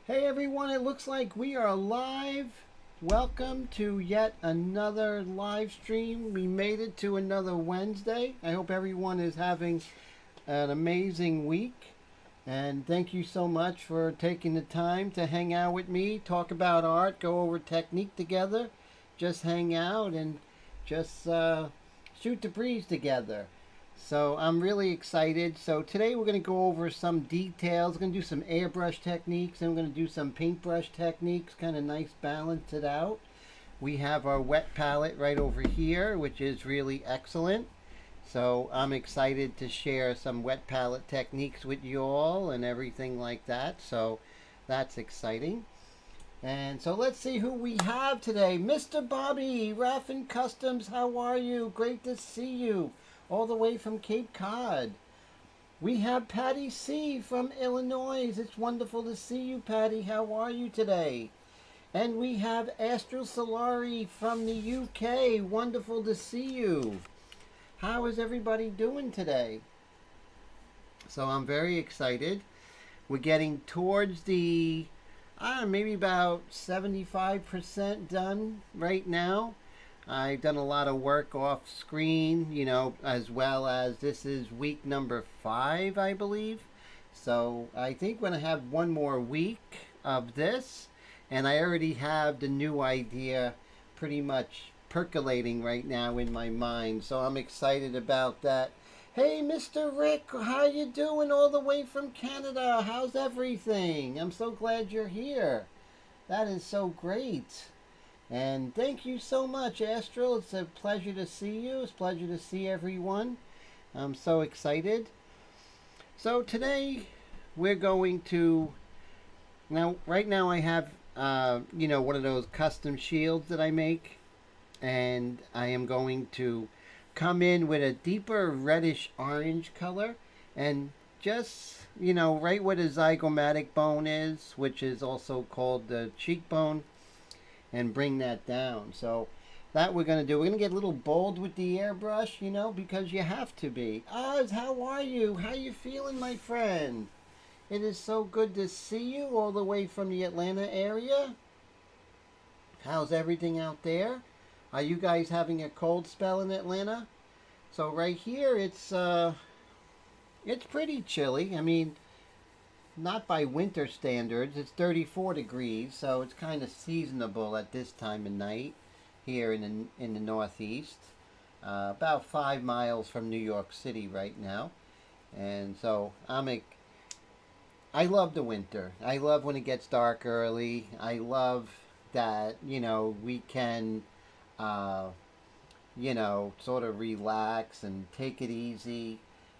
Hey everyone, it looks like we are live. Welcome to yet another live stream. We made it to another Wednesday. I hope everyone is having an amazing week. And thank you so much for taking the time to hang out with me, talk about art, go over technique together, just hang out and just shoot the breeze together. So I'm really excited. So today we're going to go over some details. We're going to do some airbrush techniques and we're going to do some paintbrush techniques, kind of nice balance it out. We have our wet palette right over here, which is really excellent. So I'm excited to share some wet palette techniques with you all and everything like that. So that's exciting. And so let's see who we have today. Mr. Bobby, Raffin Customs, how are you? Great to see you. All the way from Cape Cod. We have Patty C from Illinois. It's wonderful to see you, Patty. How are you today? And we have Astral Solari from the UK. Wonderful to see you. How is everybody doing today? So I'm very excited. We're getting towards the, I don't know, maybe about 75% done right now. I've done a lot of work off screen, you know, as well as this is week number 5, I believe. So I think we're going to have one more week of this. And I already have the new idea pretty much percolating right now in my mind. So I'm excited about that. Hey, Mr. Rick, how you doing all the way from Canada? How's everything? I'm so glad you're here. That is so great. And thank you so much, Astral. It's a pleasure to see you. It's a pleasure to see everyone. I'm so excited. So today we're going to, right now I have, one of those custom shields that I make. And I am going to come in with a deeper reddish orange color. And just, right where the zygomatic bone is, which is also called the cheekbone, and bring that down. So that we're going to do. We're going to get a little bold with the airbrush, because you have to be. Oz, how are you? How you feeling, my friend? It is so good to see you all the way from the Atlanta area. How's everything out there? Are you guys having a cold spell in Atlanta? So right here, it's pretty chilly. I mean, not by winter standards. It's 34 degrees, so it's kind of seasonable at this time of night here in the Northeast. About 5 miles from New York City right now, and so I love the winter. I love when it gets dark early. I love that we can sort of relax and take it easy.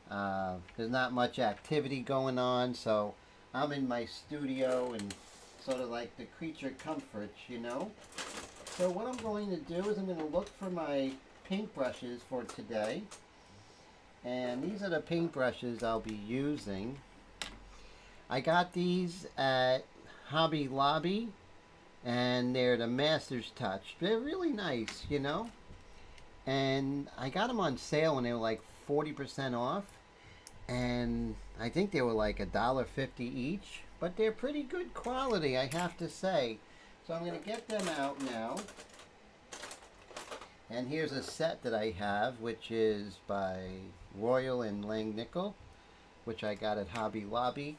There's not much activity going on, so I'm in my studio and sort of like the creature comforts, So what I'm going to do is I'm going to look for my paintbrushes for today. And these are the paintbrushes I'll be using. I got these at Hobby Lobby, and they're the Master's Touch. They're really nice, And I got them on sale and they were like 40% off. And I think they were like $1.50 each, but they're pretty good quality, I have to say. So I'm going to get them out now. And here's a set that I have, which is by Royal and Langnickel, which I got at Hobby Lobby.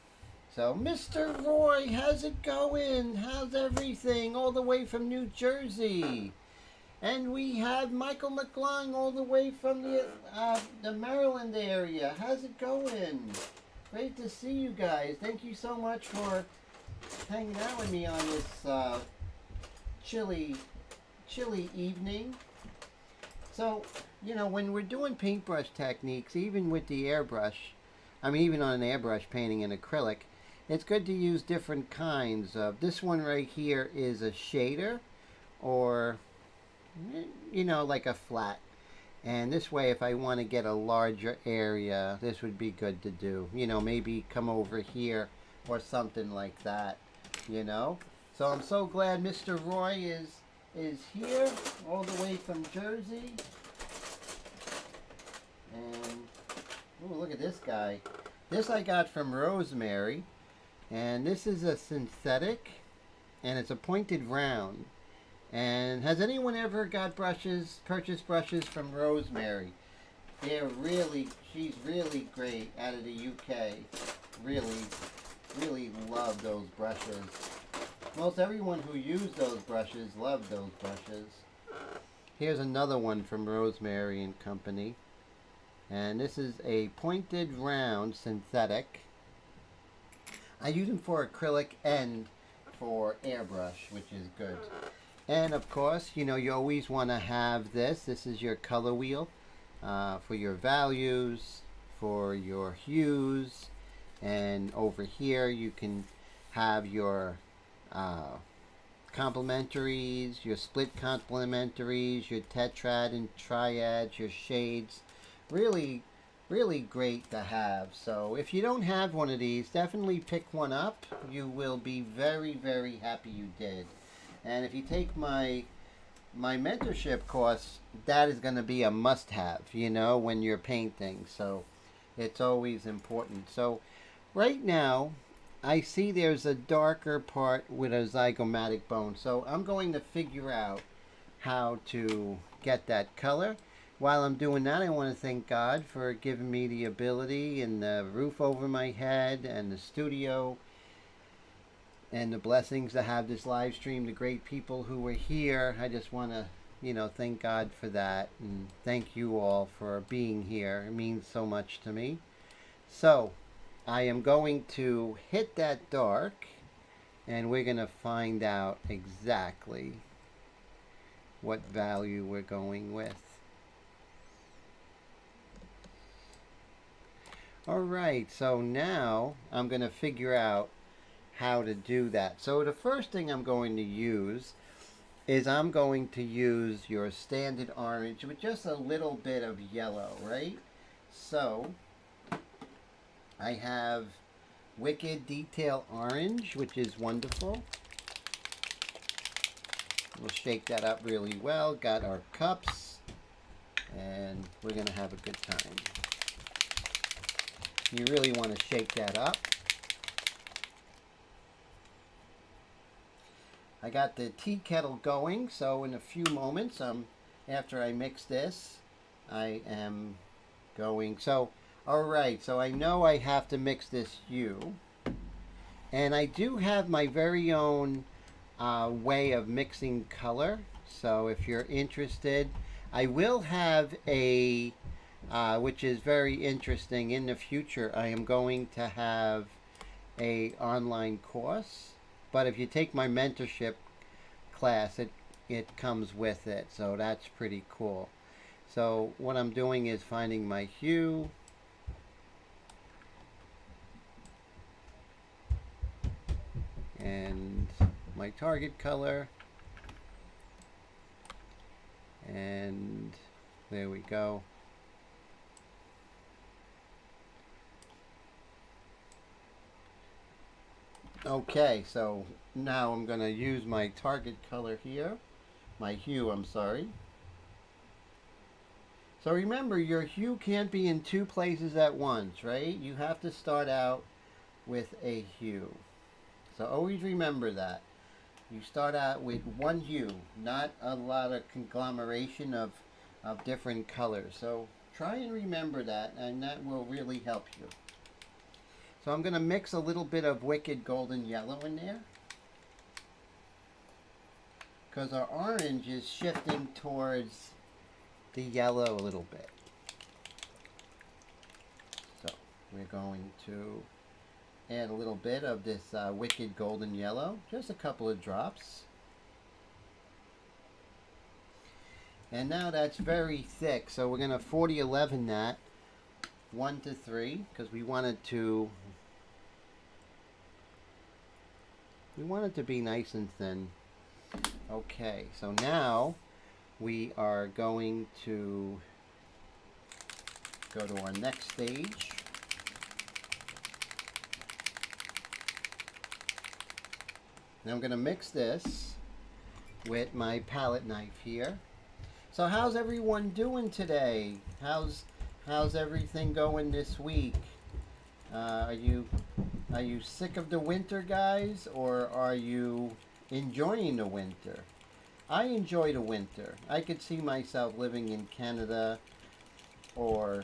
So, Mr. Roy, how's it going? How's everything? All the way from New Jersey. And we have Michael McClung all the way from the Maryland area. How's it going? Great to see you guys. Thank you so much for hanging out with me on this chilly evening. So, when we're doing paintbrush techniques, even with the airbrush, even on an airbrush painting in acrylic, it's good to use different kinds of. This one right here is a shader, or like a flat. And this way, if I want to get a larger area, this would be good to do. Maybe come over here or something like that, So I'm so glad Mr. Roy is here, all the way from Jersey. And, ooh, look at this guy. This I got from Rosemary. And this is a synthetic, and it's a pointed round. And has anyone ever got purchased brushes from Rosemary? She's really great out of the UK. Really love those brushes. Most everyone who used those brushes loved those brushes. Here's another one from Rosemary and Company. And this is a pointed round synthetic. I use them for acrylic and for airbrush, which is good. And of course, you know, you always want to have this. This is your color wheel for your values, for your hues. And over here you can have your complementaries, your split complementaries, your tetrad and triads, your shades. Really great to have. So if you don't have one of these, definitely pick one up. You will be very happy you did. And if you take my mentorship course, that is going to be a must-have, you know, when you're painting. So it's always important. So right now, I see there's a darker part with a zygomatic bone. So I'm going to figure out how to get that color. While I'm doing that, I want to thank God for giving me the ability and the roof over my head and the studio and the blessings to have this live stream, the great people who were here. I just want to, you know, thank God for that, and thank you all for being here. It means so much to me. So I am going to hit that dark, and we're going to find out exactly what value we're going with. Alright, so now I'm going to figure out how to do that. So the first thing I'm going to use is I'm going to use your standard orange with just a little bit of yellow, right? So I have Wicked Detail Orange, which is wonderful. We'll shake that up really well. Got our cups, and we're going to have a good time. You really want to shake that up. I got the tea kettle going, so in a few moments, after I mix this, I am going. So, alright, so I know I have to mix this hue. And I do have my very own way of mixing color. So if you're interested, I will have a which is very interesting. In the future, I am going to have a online course, but if you take my mentorship class, it comes with it, so that's pretty cool. So what I'm doing is finding my hue, and my target color, and there we go. Okay, so now I'm going to use my target color here, my hue, I'm sorry. So remember, your hue can't be in two places at once, right? You have to start out with a hue. So always remember that. You start out with one hue, not a lot of conglomeration of different colors. So try and remember that, and that will really help you. So I'm going to mix a little bit of Wicked Golden Yellow in there, because our orange is shifting towards the yellow a little bit. So we're going to add a little bit of this Wicked Golden Yellow, just a couple of drops. And now that's very thick, so we're going to 40-11 that 1 to 3, because we want it to be nice and thin. Okay, so now we are going to go to our next stage. Now I'm going to mix this with my palette knife here. So how's everyone doing today? How's everything going this week? Are you Are you sick of the winter, guys, or are you enjoying the winter? I enjoy the winter. I could see myself living in Canada or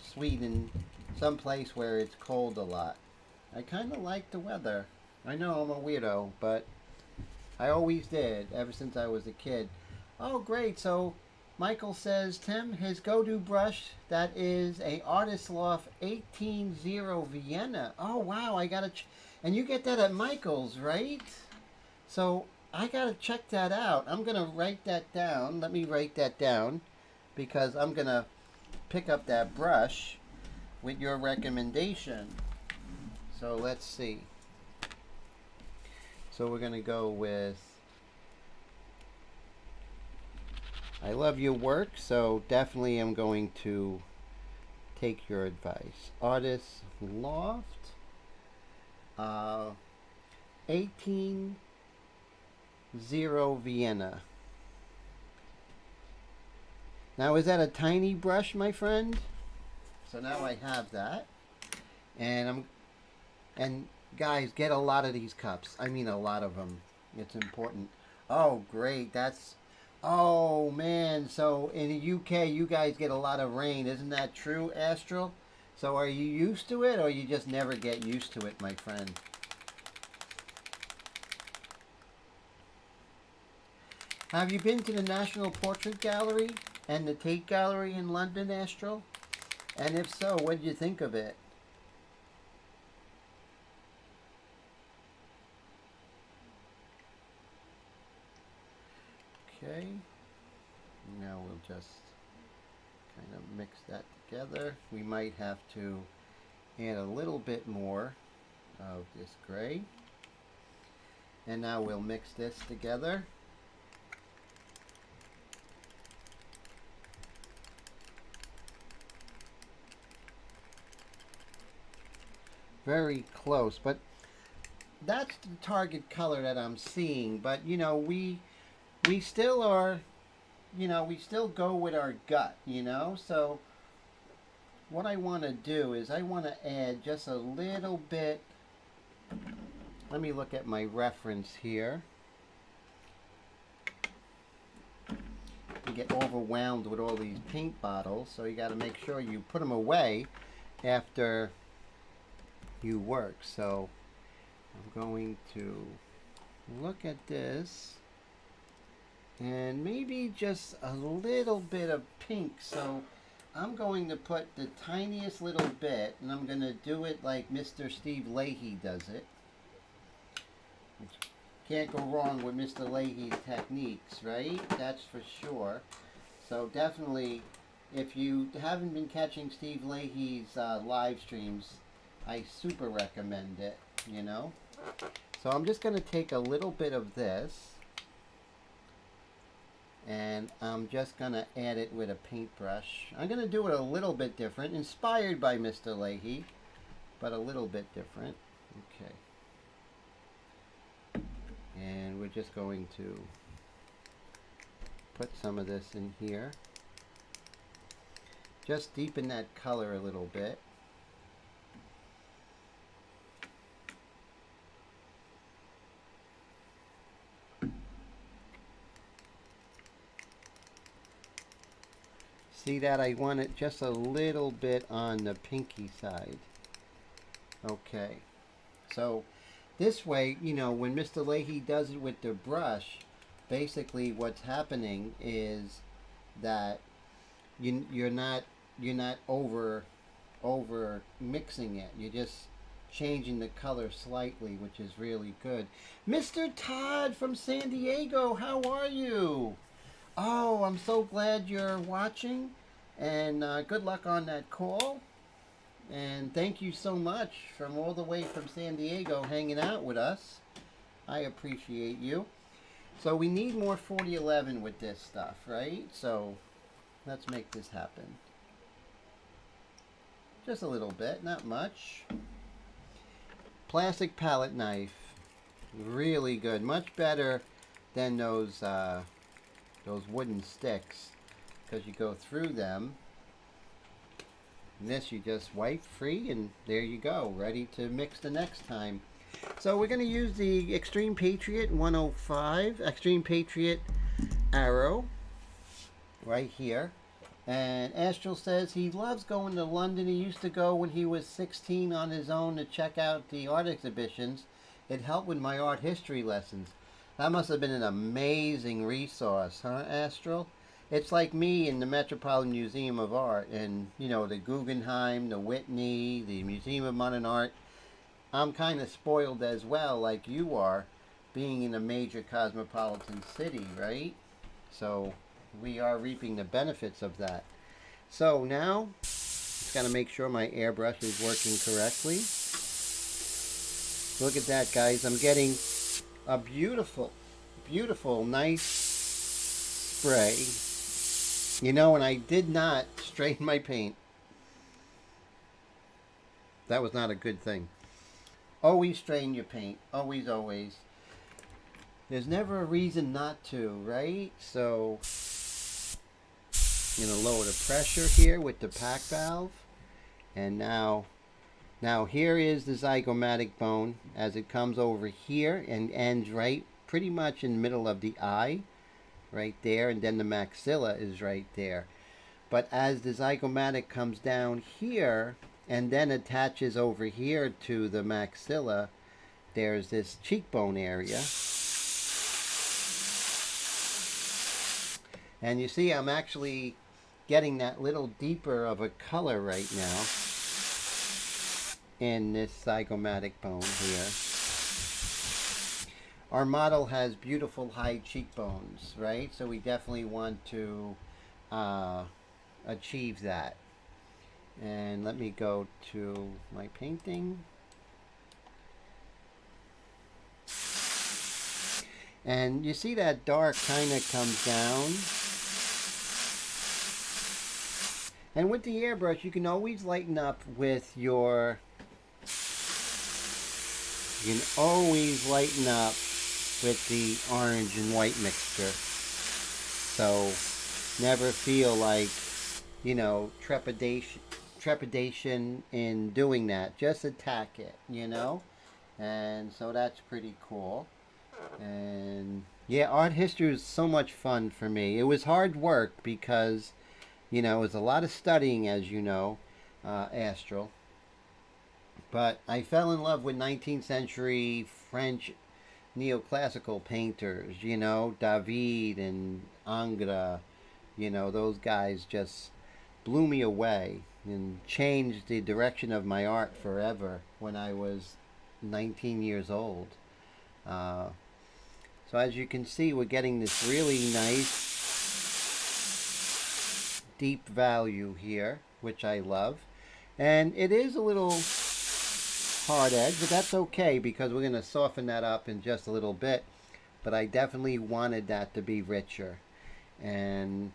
Sweden, someplace where it's cold a lot. I kind of like the weather. I know I'm a weirdo, but I always did, ever since I was a kid. Oh, great. So Michael says, Tim, his go-to brush, that is a Artist Loft 18-0 Vienna. Oh, wow. I got to... and you get that at Michael's, right? So I got to check that out. I'm going to write that down. Let me write that down because I'm going to pick up that brush with your recommendation. So let's see. So we're going to go with I love your work, so definitely I'm going to take your advice. Artist Loft 18-0 Vienna. Now is that a tiny brush, my friend? So now I have that. And guys, get a lot of these cups. I mean a lot of them. It's important. Oh, great. Oh, man. So in the UK, you guys get a lot of rain. Isn't that true, Astral? So are you used to it, or you just never get used to it, my friend? Have you been to the National Portrait Gallery and the Tate Gallery in London, Astral? And if so, what did you think of it? Okay, now we'll just kind of mix that together. We might have to add a little bit more of this gray. And now we'll mix this together. Very close, but that's the target color that I'm seeing. But you know, we still are, you know, we still go with our gut, you know. So what I want to do is I want to add just a little bit. Let me look at my reference here. You get overwhelmed with all these paint bottles, so you got to make sure you put them away after you work. So I'm going to look at this and maybe just a little bit of pink. So I'm going to put the tiniest little bit, and I'm going to do it like Mr. Steve Leahy does it. Can't go wrong with Mr. Leahy's techniques, right? That's for sure. So definitely, if you haven't been catching Steve Leahy's live streams, I super recommend it, you know. So I'm just going to take a little bit of this, and I'm just going to add it with a paintbrush. I'm going to do it a little bit different, inspired by Mr. Leahy, but a little bit different. Okay. And we're just going to put some of this in here. Just deepen that color a little bit. See that? I want it just a little bit on the pinky side. Okay. So this way, you know, when Mr. Leahy does it with the brush, basically what's happening is that you're not over mixing it. You're just changing the color slightly, which is really good. Mr. Todd from San Diego, how are you? Oh, I'm so glad you're watching, and good luck on that call. And thank you so much from all the way from San Diego hanging out with us. I appreciate you. So we need more 4011 with this stuff, right? So let's make this happen. Just a little bit, not much. Plastic palette knife. Really good. Much better than those wooden sticks, because you go through them And this you just wipe free and there you go, ready to mix the next time. So we're going to use the Extreme Patriot 105, Extreme Patriot Arrow right here. And Astral says he loves going to London. He used to go when he was 16 on his own to check out the art exhibitions. It helped with my art history lessons. That must have been an amazing resource, huh, Astral? It's like me in the Metropolitan Museum of Art and, you know, the Guggenheim, the Whitney, the Museum of Modern Art. I'm kind of spoiled as well, like you are, being in a major cosmopolitan city, right? So we are reaping the benefits of that. So now, just got to make sure my airbrush is working correctly. Look at that, guys. I'm getting a beautiful, beautiful, nice spray. You know, and I did not strain my paint. That was not a good thing. Always strain your paint. Always, always. There's never a reason not to, right? So, I'm going to lower the pressure here with the pack valve. And now here is the zygomatic bone as it comes over here and ends right pretty much in the middle of the eye. Right there. And then the maxilla is right there. But as the zygomatic comes down here and then attaches over here to the maxilla, there's this cheekbone area. And you see I'm actually getting that little deeper of a color right now in this zygomatic bone here. Our model has beautiful high cheekbones, right? So we definitely want to achieve that. And let me go to my painting. And you see that dark kind of comes down. And with the airbrush, you can always lighten up with your... You can always lighten up with the orange and white mixture. So never feel like, you know, trepidation in doing that. Just attack it, you know. And so that's pretty cool. And yeah, art history was so much fun for me. It was hard work because, you know, it was a lot of studying, as you know, Astral. But I fell in love with 19th century French neoclassical painters, you know, David and Ingres, you know, those guys just blew me away and changed the direction of my art forever when I was 19 years old. So as you can see, we're getting this really nice deep value here, which I love. And it is a little hard edge, but that's okay because we're going to soften that up in just a little bit. But I definitely wanted that to be richer. And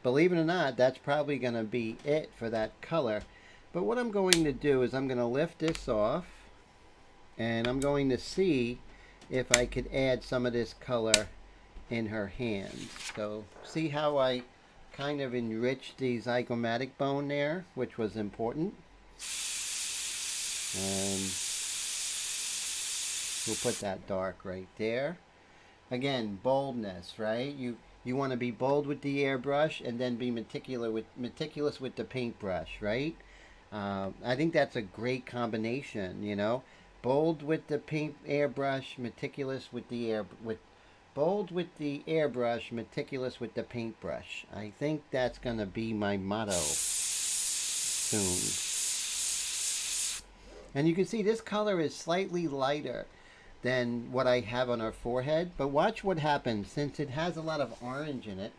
believe it or not, that's probably going to be it for that color. But what I'm going to do is I'm going to lift this off and I'm going to see if I could add some of this color in her hand. So see how I kind of enriched the zygomatic bone there, which was important. And we'll put that dark right there. Again, boldness, right? You want to be bold with the airbrush and then be meticulous with the paintbrush, right? I think that's a great combination, you know. Bold with the airbrush, meticulous with the bold with the airbrush, meticulous with the paintbrush. I think that's going to be my motto soon. And you can see this color is slightly lighter than what I have on our forehead. But watch what happens. Since it has a lot of orange in it,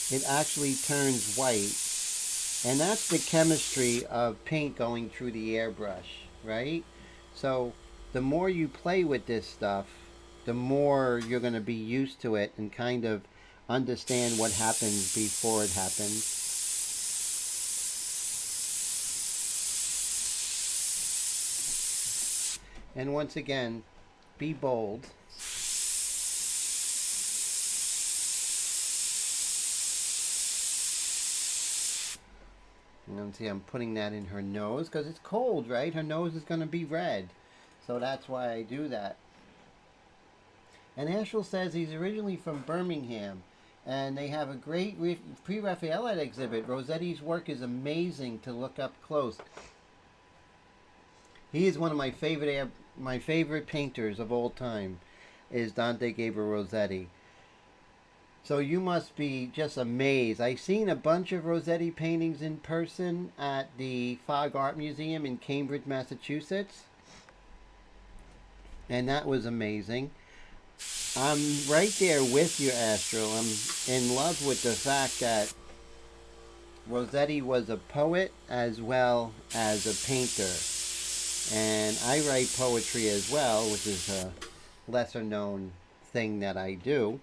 it actually turns white. And that's the chemistry of paint going through the airbrush, right? So the more you play with this stuff, the more you're going to be used to it and kind of understand what happens before it happens. And once again, be bold. And see, I'm putting that in her nose because it's cold, right? Her nose is going to be red. So that's why I do that. And Ashel says he's originally from Birmingham. And they have a great Pre-Raphaelite exhibit. Rossetti's work is amazing to look up close. He is one of my favorite painters of all time, is Dante Gabriel Rossetti. So you must be just amazed. I've seen a bunch of Rossetti paintings in person at the Fogg Art Museum in Cambridge, Massachusetts. And that was amazing. I'm right there with you, Astro. I'm in love with the fact that Rossetti was a poet as well as a painter. And I write poetry as well, which is a lesser known thing that I do.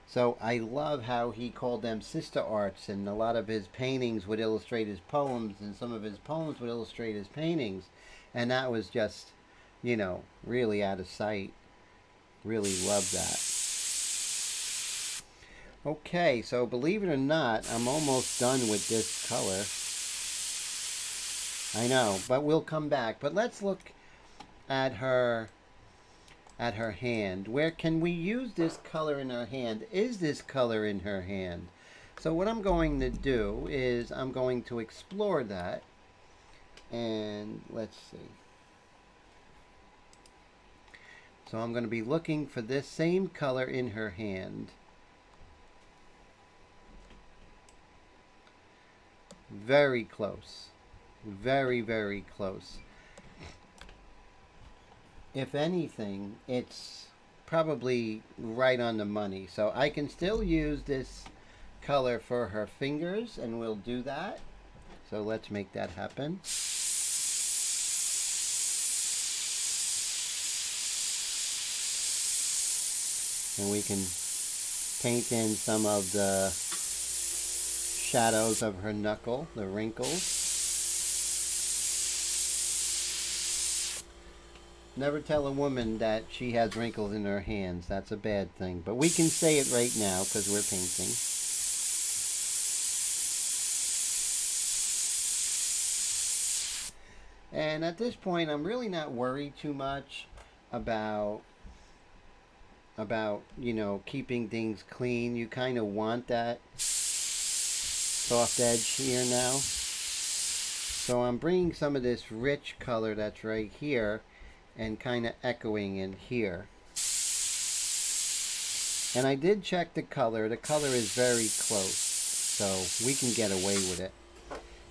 So I love how he called them sister arts, and a lot of his paintings would illustrate his poems, and some of his poems would illustrate his paintings. And that was just, you know, really out of sight. Really love that. Okay, so believe it or not, I'm almost done with this color. I know, but we'll come back. But let's look at her hand. Where can we use this color in her hand? Is this color in her hand? So what I'm going to do is I'm going to explore that. And let's see. So I'm going to be looking for this same color in her hand. Very close. Very, very close. If anything, it's probably right on the money. So I can still use this color for her fingers, and we'll do that. So let's make that happen. And we can paint in some of the shadows of her knuckle, the wrinkles. Never tell a woman that she has wrinkles in her hands. That's a bad thing. But we can say it right now because we're painting. And at this point, I'm really not worried too much about you know, keeping things clean. You kind of want that soft edge here now. So I'm bringing some of this rich color that's right here and kind of echoing in here. And I did check the color. The color is very close, so we can get away with it.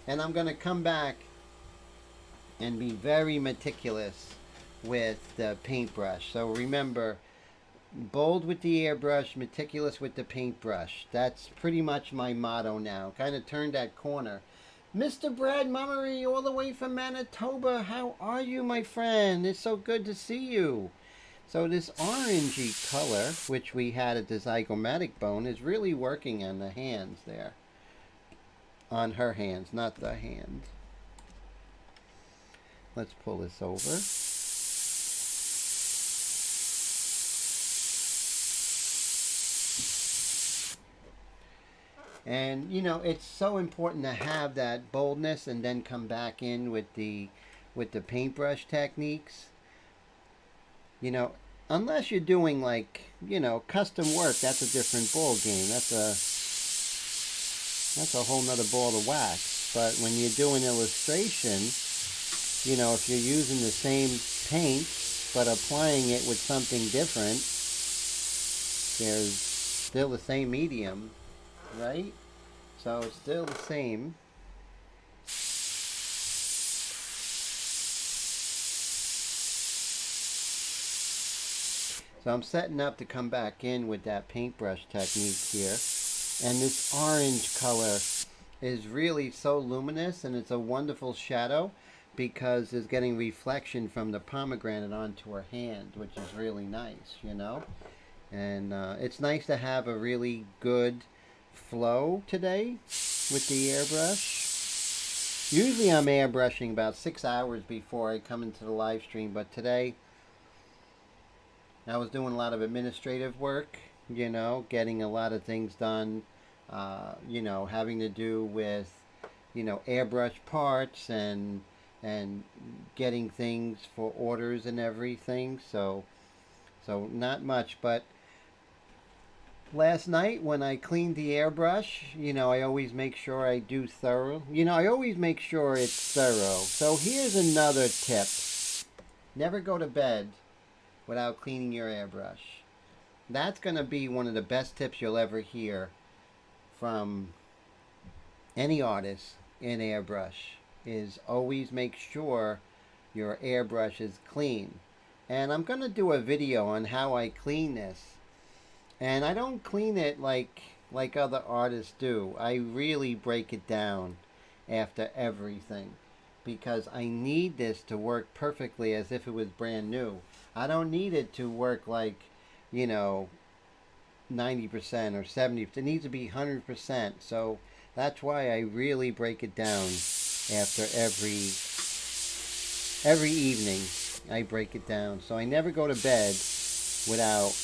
And I'm going to come back and be very meticulous with the paintbrush. So remember, bold with the airbrush, meticulous with the paintbrush. That's pretty much my motto now. Kind of turned that corner. Mr. Brad Mummery, all the way from Manitoba. How are you, my friend? It's so good to see you. So this orangey color, which we had at the zygomatic bone, is really working on the hands there. On her hands, not the hand. Let's pull this over. And you know, it's so important to have that boldness and then come back in with the paintbrush techniques. You know, unless you're doing like, you know, custom work, that's a different ball game. That's a whole nother ball of wax. But when you're doing illustration, you know, if you're using the same paint but applying it with something different, there's still the same medium. Right? So it's still the same. So I'm setting up to come back in with that paintbrush technique here. And this orange color is really so luminous, and it's a wonderful shadow because it's getting reflection from the pomegranate onto her hand, which is really nice, you know. And it's nice to have a really good flow today with the airbrush. Usually I'm airbrushing about 6 hours before I come into the live stream, but today I was doing a lot of administrative work, you know, getting a lot of things done, you know, having to do with, airbrush parts and getting things for orders and everything. So not much, but last night when I cleaned the airbrush, I always make sure I do thorough. I always make sure it's thorough. So here's another tip. Never go to bed without cleaning your airbrush. That's going to be one of the best tips you'll ever hear from any artist in airbrush, is always make sure your airbrush is clean. And I'm going to do a video on how I clean this. And I don't clean it like other artists do. I really break it down after everything, because I need this to work perfectly as if it was brand new. I don't need it to work like, 90% or 70%. It needs to be 100%. So that's why I really break it down after every evening. I break it down. So I never go to bed without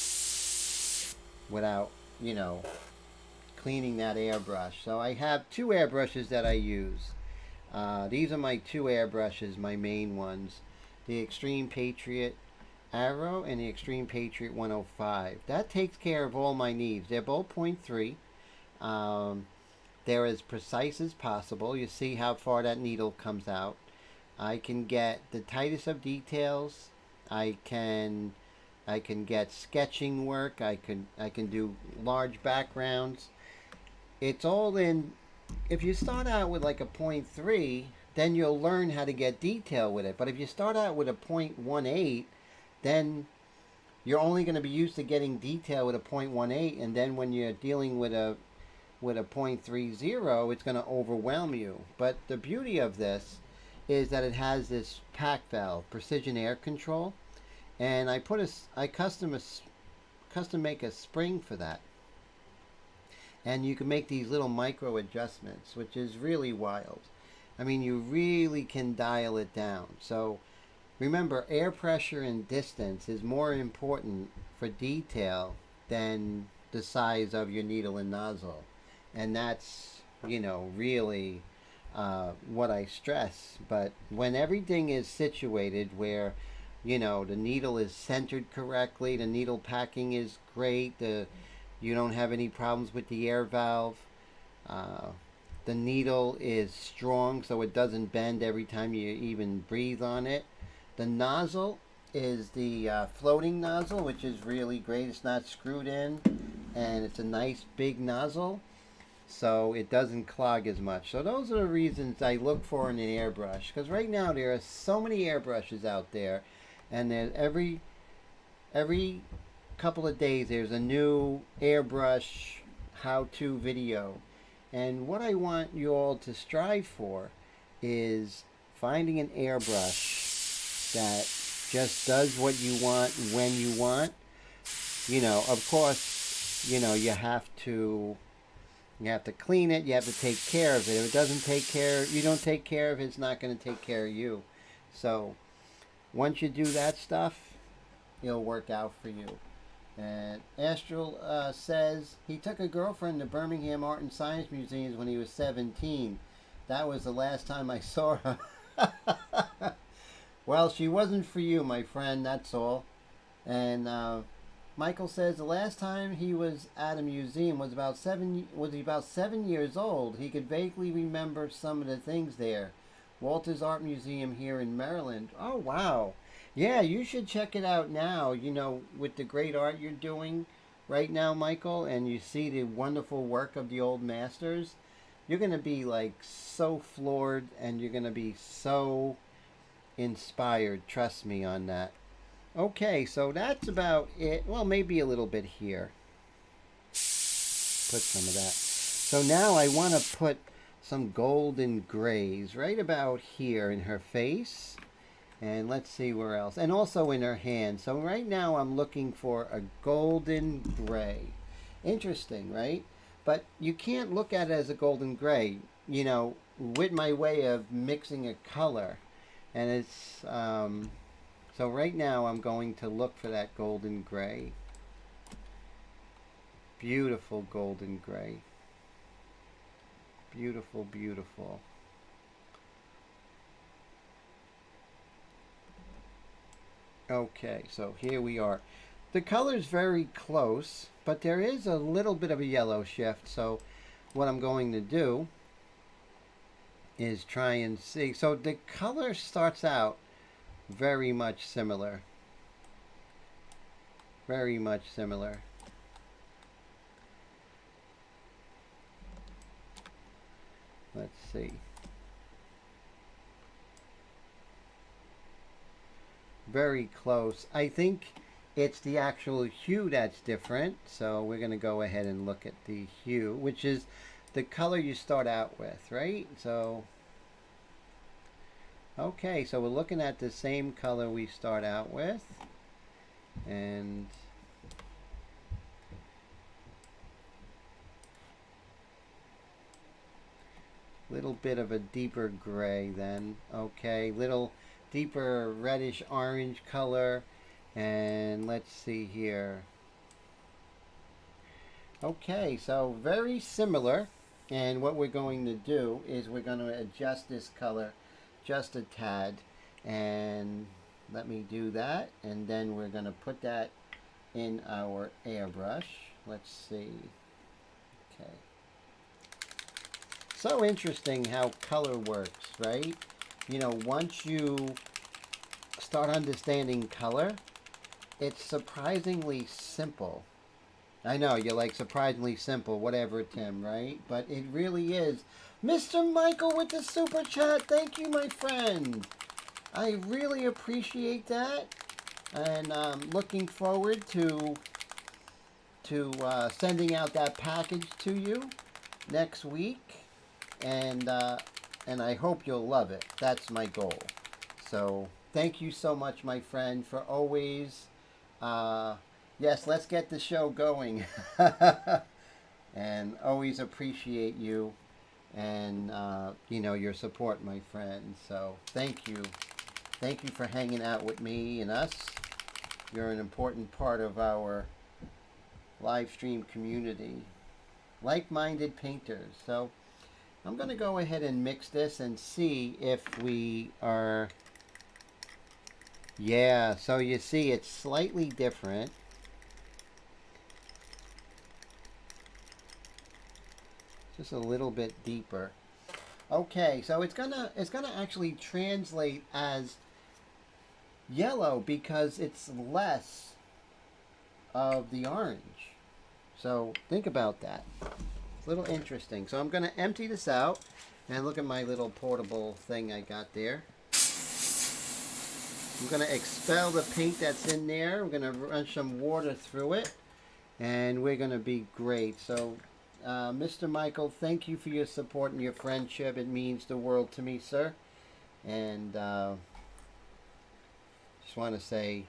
cleaning that airbrush. So I have two airbrushes that I use. These are my two airbrushes, my main ones. The Extreme Patriot Arrow and the Extreme Patriot 105. That takes care of all my needs. They're both 0.3. They're as precise as possible. You see how far that needle comes out. I can get the tightest of details. I can get sketching work. I can do large backgrounds. It's all in. If you start out with like a 0.3, then you'll learn how to get detail with it. But if you start out with a 0.18, then you're only going to be used to getting detail with a 0.18, and then when you're dealing with a 0.30, it's going to overwhelm you. But the beauty of this is that it has this pack valve, precision air control, and I custom make a spring for that. And you can make these little micro adjustments, which is really wild. I mean, you really can dial it down. So remember, air pressure and distance is more important for detail than the size of your needle and nozzle. And that's, really what I stress. But when everything is situated where, the needle is centered correctly, the needle packing is great, you don't have any problems with the air valve, the needle is strong so it doesn't bend every time you even breathe on it. The nozzle is the floating nozzle, which is really great. It's not screwed in, and it's a nice big nozzle, so it doesn't clog as much. So those are the reasons I look for in an airbrush, because right now there are so many airbrushes out there, and there's every couple of days there's a new airbrush how-to video. And what I want you all to strive for is finding an airbrush that just does what you want when you want. Of course, you have to clean it, you have to take care of it. If it doesn't take care, you don't take care of it, it's not going to take care of you. So once you do that stuff, it'll work out for you. And Astral says he took a girlfriend to Birmingham Art and Science Museums when he was 17. That was the last time I saw her. Well, she wasn't for you, my friend, that's all. And Michael says the last time he was at a museum was about 7 years old. He could vaguely remember some of the things there. Walter's Art Museum here in Maryland. Oh, wow. Yeah, you should check it out now, with the great art you're doing right now, Michael, and you see the wonderful work of the old masters. You're going to be like so floored, and you're going to be so inspired. Trust me on that. Okay, so that's about it. Well, maybe a little bit here. Put some of that. So now I want to put some golden grays right about here in her face. And let's see where else. And also in her hand. So right now I'm looking for a golden gray. Interesting, right? But you can't look at it as a golden gray, with my way of mixing a color. And it's, so right now I'm going to look for that golden gray. Beautiful golden gray. Beautiful, beautiful. Okay, so here we are. The color's very close, but there is a little bit of a yellow shift. So what I'm going to do is try and see. So the color starts out very much similar. Very much similar. Let's see. Very close. I think it's the actual hue that's different. So we're going to go ahead and look at the hue, which is the color you start out with, right? So, okay, so we're looking at the same color we start out with. And little bit of a deeper gray then. Okay, little deeper reddish orange color. And let's see here. Okay, so very similar. And what we're going to do is we're going to adjust this color just a tad. And let me do that. And then we're going to put that in our airbrush. Let's see. Okay. So interesting how color works, right? You know, once you start understanding color, it's surprisingly simple. I know, you're like, surprisingly simple, whatever, Tim, right? But it really is. Mr. Michael with the super chat, thank you, my friend. I really appreciate that. And I'm looking forward to sending out that package to you next week. And I hope you'll love it. That's my goal. So thank you so much, my friend, for always... yes, let's get the show going. And always appreciate you and, you know, your support, my friend. So thank you. Thank you for hanging out with me and us. You're an important part of our live stream community. Like-minded painters. So I'm going to go ahead and mix this and see if we are... Yeah, so you see it's slightly different. Just a little bit deeper. Okay, so it's gonna actually translate as yellow because it's less of the orange. So think about that. It's a little interesting. So I'm gonna empty this out and look at my little portable thing I got there. I'm going to expel the paint that's in there. We're going to run some water through it. And we're going to be great. So, Mr. Michael, thank you for your support and your friendship. It means the world to me, sir. And just want to say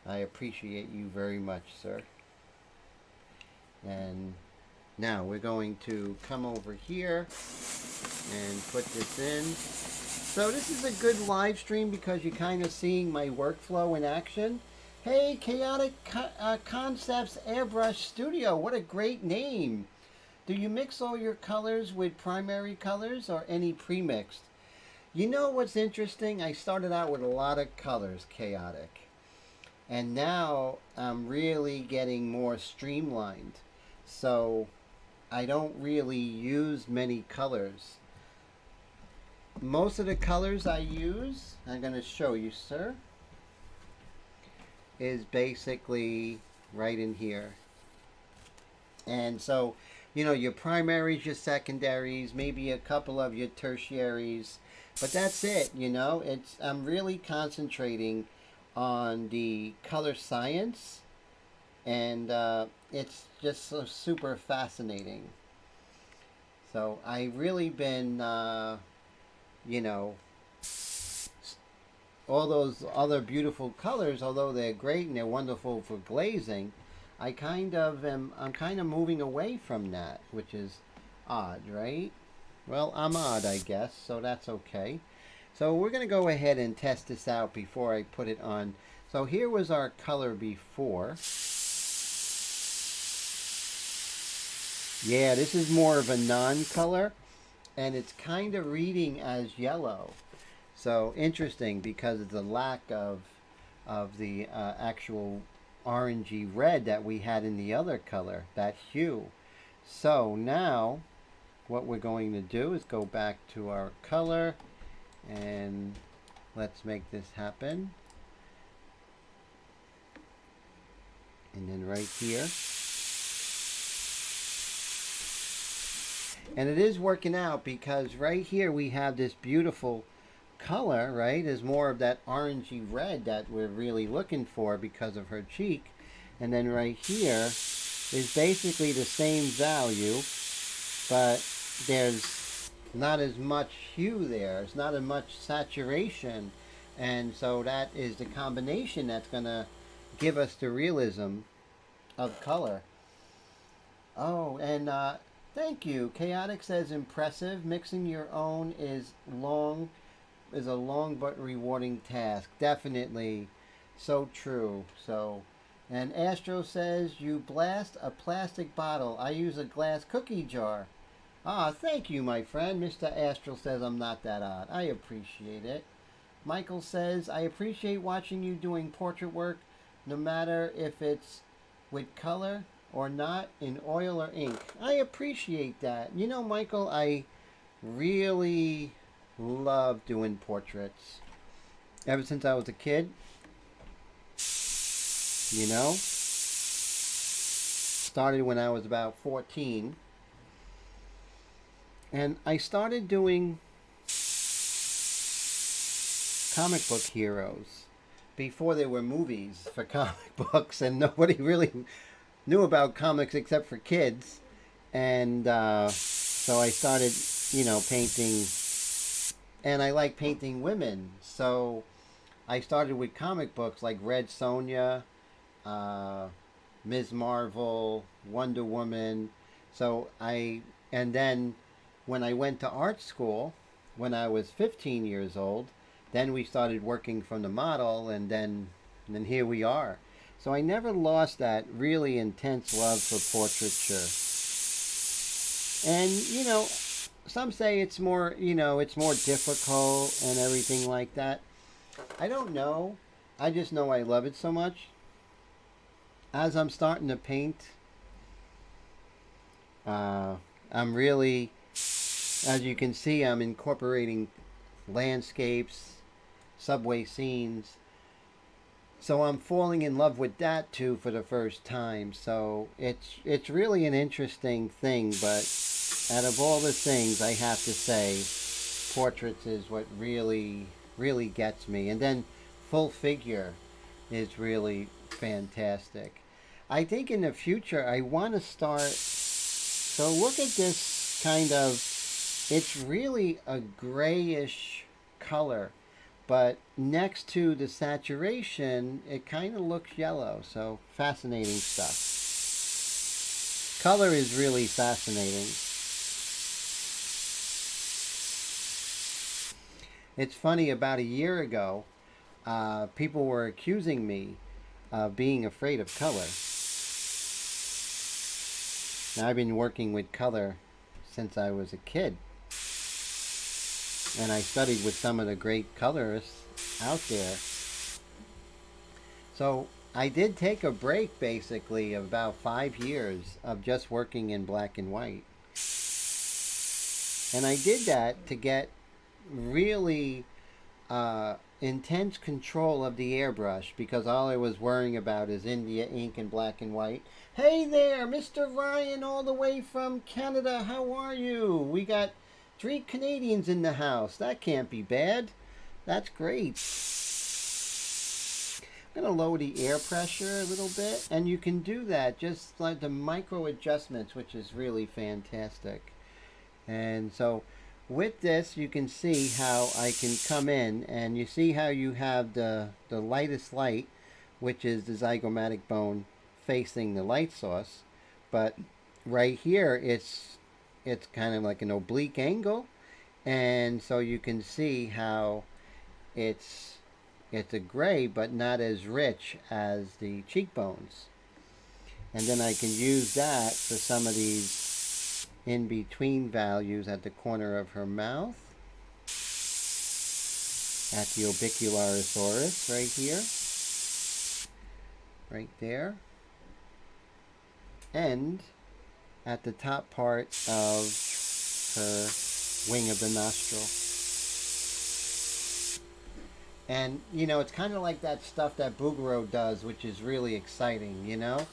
I appreciate you very much, sir. And now we're going to come over here and put this in. So this is a good live stream because you're kind of seeing my workflow in action. Hey, Chaotic Concepts Airbrush Studio. What a great name. Do you mix all your colors with primary colors or any pre-mixed? You know what's interesting? I started out with a lot of colors, Chaotic. And now I'm really getting more streamlined. So I don't really use many colors. Most of the colors I use, I'm going to show you, sir, is basically right in here. And so, you know, your primaries, your secondaries, maybe a couple of your tertiaries, but that's it, you know. I'm really concentrating on the color science, and it's just so super fascinating. So I really been... you know, all those other beautiful colors, although they're great and they're wonderful for glazing, I'm kind of moving away from that, which is odd, right? Well, I'm odd, I guess, so that's okay. So we're going to go ahead and test this out before I put it on. So here was our color before. Yeah, this is more of a non-color. And it's kind of reading as yellow. So interesting because of the lack of of the actual orangey red that we had in the other color, that hue. So now what we're going to do is go back to our color and let's make this happen. And then right here. And it is working out because right here we have this beautiful color, right? Is more of that orangey red that we're really looking for because of her cheek. And then right here is basically the same value, but there's not as much hue there. It's not as much saturation. And so that is the combination that's going to give us the realism of color. Oh, and thank you. Chaotic says impressive. Mixing your own is a long but rewarding task. Definitely. So true. So, and Astro says you blast a plastic bottle. I use a glass cookie jar. Ah, thank you, my friend. Mr. Astro says I'm not that odd. I appreciate it. Michael says, I appreciate watching you doing portrait work, no matter if it's with color or not, in oil or ink. I appreciate that. You know, Michael, I really love doing portraits. Ever since I was a kid, you know, started when I was about 14. And I started doing comic book heroes before there were movies for comic books, and nobody really knew about comics except for kids. And so I started, you know, painting, and I like painting women. So I started with comic books like Red Sonja, Ms. Marvel, Wonder Woman. And then when I went to art school, when I was 15 years old, then we started working from the model, and then here we are. So I never lost that really intense love for portraiture. And, you know, some say it's more, you know, it's more difficult and everything like that. I don't know. I just know I love it so much. As I'm starting to paint, I'm really, as you can see, I'm incorporating landscapes, subway scenes. So I'm falling in love with that too for the first time. So it's really an interesting thing, but out of all the things, I have to say portraits is what really gets me. And then full figure is really fantastic. I think in the future I want to start, so look at this kind of, it's really a grayish color, but next to the saturation it kind of looks yellow. So fascinating stuff. Color is really fascinating. It's funny, about a year ago people were accusing me of being afraid of color. Now, I've been working with color since I was a kid, and I studied with some of the great colorists out there. So I did take a break basically of about 5 years of just working in black and white. And I did that to get really intense control of the airbrush, because all I was worrying about is India ink and black and white. Hey there, Mr. Ryan, all the way from Canada. How are you? We got 3 Canadians in the house. That can't be bad. That's great. I'm going to lower the air pressure a little bit, and you can do that just like the micro adjustments, which is really fantastic. And so with this, you can see how I can come in, and you see how you have the lightest light, which is the zygomatic bone facing the light source. But right here, it's kind of like an oblique angle, and so you can see how it's a gray, but not as rich as the cheekbones. And then I can use that for some of these in-between values at the corner of her mouth, at the orbicularis oris right here. right there, and at the top part of her wing of the nostril. And, you know, it's kind of like that stuff that Bouguereau does, which is really exciting, you know?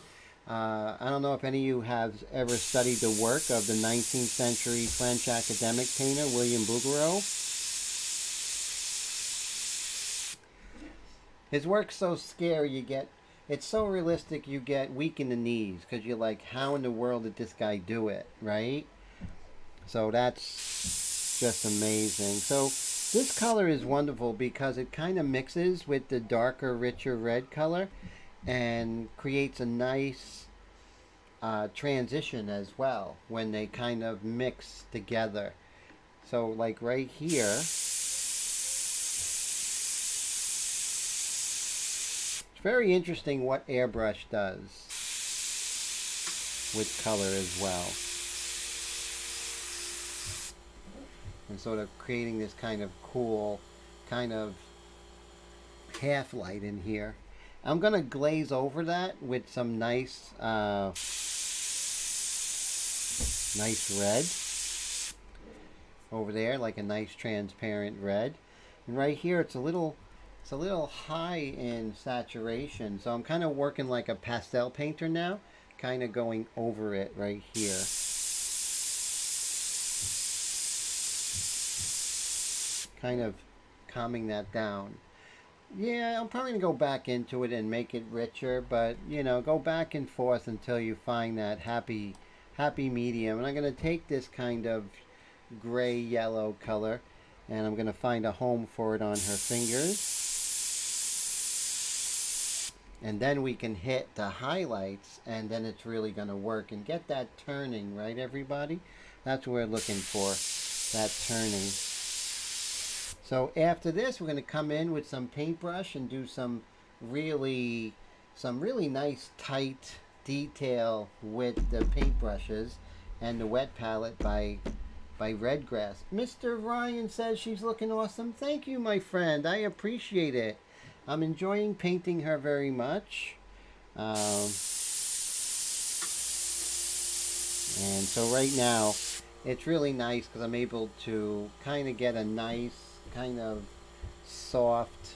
I don't know if any of you have ever studied the work of the 19th century French academic painter, William Bouguereau. His work's so scary, it's so realistic you get weak in the knees, because you're like, how in the world did this guy do it, right? So that's just amazing. So this color is wonderful because it kind of mixes with the darker, richer red color and creates a nice transition as well when they kind of mix together. So like right here, it's very interesting what Airbrush does with color as well. And sort of creating this kind of cool, kind of half light in here. I'm going to glaze over that with some nice, nice red over there, like a nice transparent red. And right here, it's a little high in saturation. So I'm kind of working like a pastel painter now, kind of going over it right here. Kind of calming that down. Yeah, I'm probably going to go back into it and make it richer, but, you know, go back and forth until you find that happy medium. And I'm going to take this kind of gray-yellow color, and I'm going to find a home for it on her fingers. And then we can hit the highlights, and then it's really going to work. And get that turning, right, everybody? That's what we're looking for, that turning. So after this, we're going to come in with some paintbrush and do some really nice tight detail with the paintbrushes and the wet palette by Redgrass. Mr. Ryan says she's looking awesome. Thank you, my friend. I appreciate it. I'm enjoying painting her very much. And so right now, it's really nice because I'm able to kind of get a nice kind of soft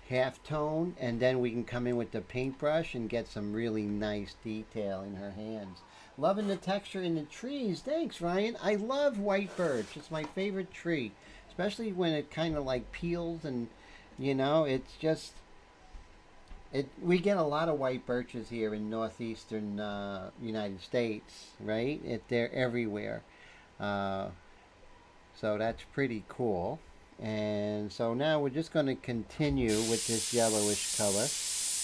half tone, and then we can come in with the paintbrush and get some really nice detail in her hands. Loving the texture in the trees. Thanks, Ryan. I love white birch. It's my favorite tree, especially when it kind of like peels, and you know, it's just we get a lot of white birches here in northeastern United States, right? They're everywhere. So that's pretty cool. And so now we're just going to continue with this yellowish color.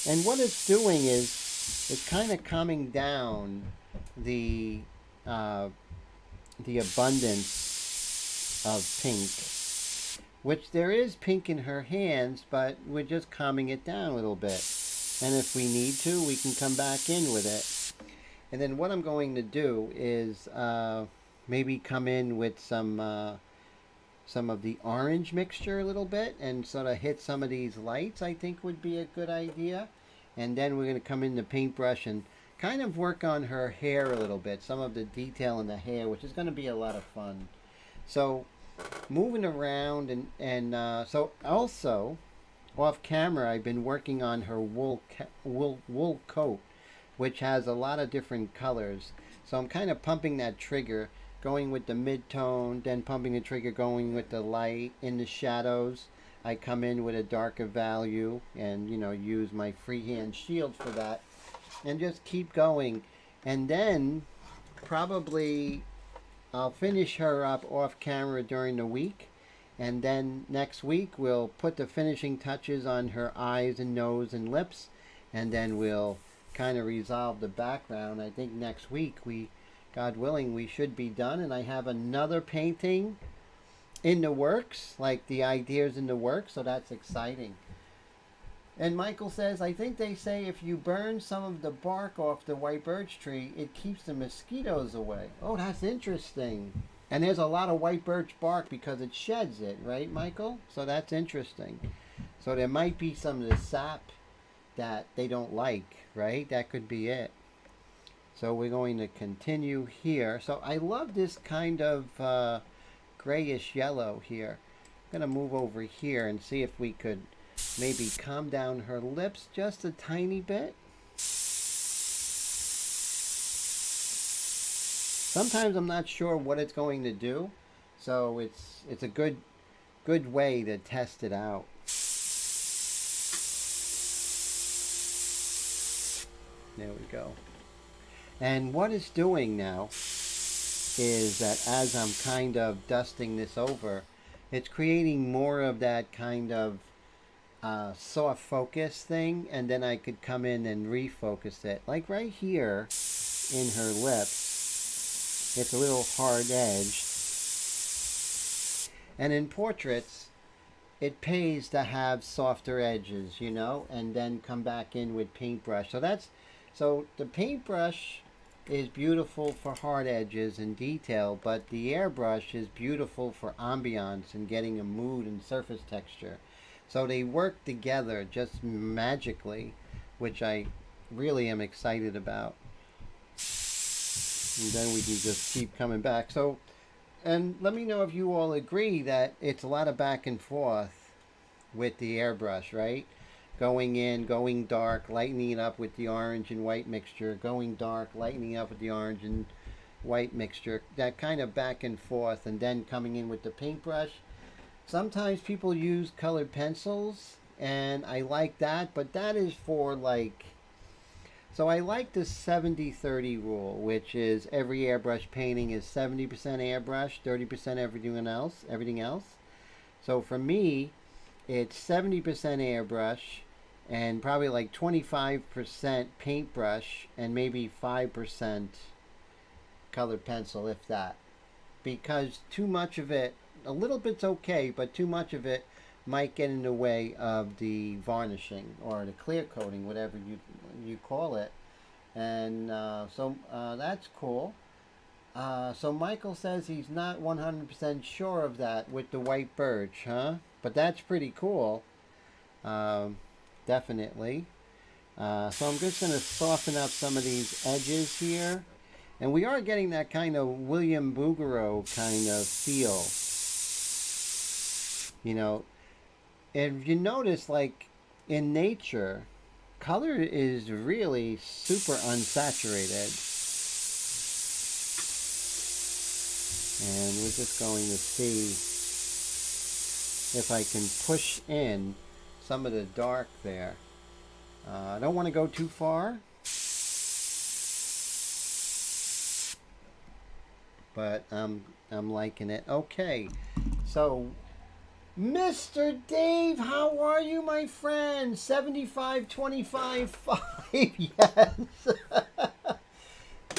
And what it's doing is it's kind of calming down the abundance of pink, which there is pink in her hands, but we're just calming it down a little bit. And if we need to, we can come back in with it. And then what I'm going to do is maybe come in with some of the orange mixture a little bit and sort of hit some of these lights. I think would be a good idea. And then we're going to come in the paintbrush and kind of work on her hair a little bit, some of the detail in the hair, which is going to be a lot of fun. So moving around, and so also off camera, I've been working on her wool coat, which has a lot of different colors. So I'm kind of pumping that trigger, going with the mid-tone, then pumping the trigger, going with the light. In the shadows, I come in with a darker value and, you know, use my freehand shield for that and just keep going. And then probably I'll finish her up off camera during the week, and then next week we'll put the finishing touches on her eyes and nose and lips, and then we'll kind of resolve the background. I think next week God willing, we should be done, and I have another painting in the works, like the ideas in the works, so that's exciting. And Michael says, I think they say if you burn some of the bark off the white birch tree, it keeps the mosquitoes away. Oh, that's interesting. And there's a lot of white birch bark because it sheds it, right, Michael? So that's interesting. So there might be some of the sap that they don't like, right? That could be it. So we're going to continue here. So I love this kind of grayish yellow here. I'm going to move over here and see if we could maybe calm down her lips just a tiny bit. Sometimes I'm not sure what it's going to do, so it's a good way to test it out. There we go. And what it's doing now is that as I'm kind of dusting this over, it's creating more of that kind of soft focus thing, and then I could come in and refocus it. Like right here in her lips, it's a little hard edged. And in portraits, it pays to have softer edges, you know, and then come back in with paintbrush. So the paintbrush is beautiful for hard edges and detail, but the airbrush is beautiful for ambiance and getting a mood and surface texture. So they work together just magically, which I really am excited about. And then we can just keep coming back. So, and let me know if you all agree that it's a lot of back and forth with the airbrush, right? Going in, going dark, lightening it up with the orange and white mixture, going dark, lightening up with the orange and white mixture, that kind of back and forth, and then coming in with the paintbrush. Sometimes people use colored pencils, and I like that, but that is for like, so I like the 70-30 rule, which is every airbrush painting is 70% airbrush, 30% everything else. So for me, it's 70% airbrush, and probably like 25% paintbrush, and maybe 5% colored pencil, if that. Because too much of it, a little bit's okay, but too much of it might get in the way of the varnishing or the clear coating, whatever you call it. And so that's cool. So Michael says he's not 100% sure of that with the white birch, huh? But that's pretty cool. Definitely. So I'm just going to soften up some of these edges here. And we are getting that kind of William Bouguereau kind of feel. You know, and you notice, like, in nature, color is really super unsaturated. And we're just going to see if I can push in some of the dark there. I don't want to go too far, but I'm liking it. Okay, so Mr. Dave, how are you, my friend? 75-25-5, yes.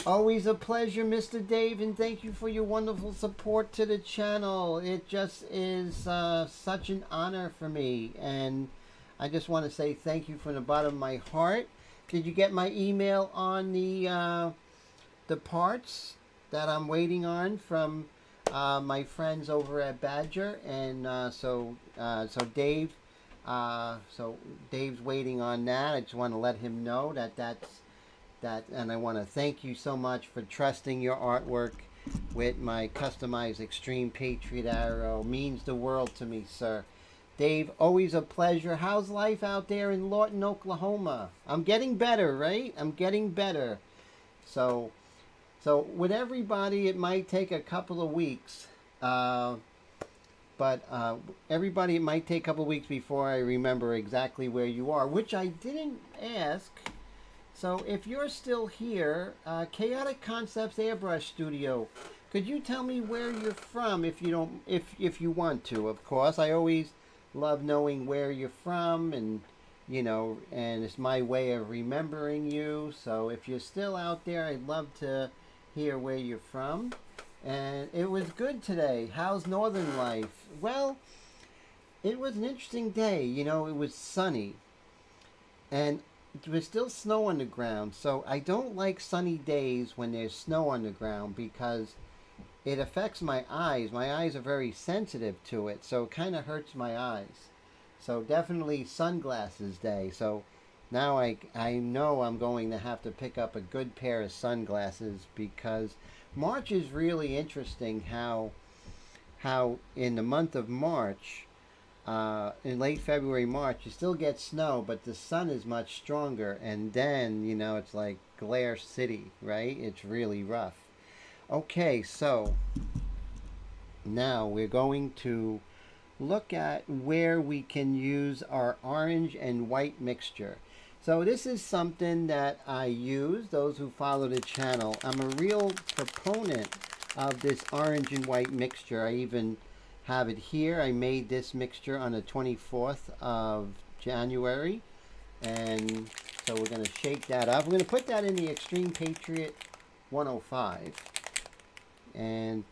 Always a pleasure, Mr. Dave, and thank you for your wonderful support to the channel. It just is such an honor for me, and I just want to say thank you from the bottom of my heart. Did you get my email on the parts that I'm waiting on from my friends over at Badger? And so Dave, so Dave's waiting on that. I just want to let him know that, and I want to thank you so much for trusting your artwork with my customized Extreme Patriot Arrow. Means the world to me, sir. Dave, always a pleasure. How's life out there in Lawton, Oklahoma? I'm getting better, right? I'm getting better. So with everybody, it might take a couple of weeks. But everybody, it might take a couple of weeks before I remember exactly where you are, which I didn't ask. So if you're still here, Chaotic Concepts Airbrush Studio, could you tell me where you're from if you don't, if you want to, of course. I always love knowing where you're from, and you know, and it's my way of remembering you. So if you're still out there, I'd love to hear where you're from. And it was good today. How's northern life? Well, it was an interesting day. You know, it was sunny, and there was still snow on the ground. So I don't like sunny days when there's snow on the ground because it affects my eyes. My eyes are very sensitive to it, so it kind of hurts my eyes. So definitely sunglasses day. So Now I know I'm going to have to pick up a good pair of sunglasses because March is really interesting. How in the month of March, in late February, March, you still get snow, but the sun is much stronger, and then it's like Glare City, right? It's really rough. Okay, so now we're going to look at where we can use our orange and white mixture. So this is something that I use, those who follow the channel. I'm a real proponent of this orange and white mixture. I even have it here. I made this mixture on the 24th of January. And so we're going to shake that up. We're going to put that in the Extreme Patriot 105. And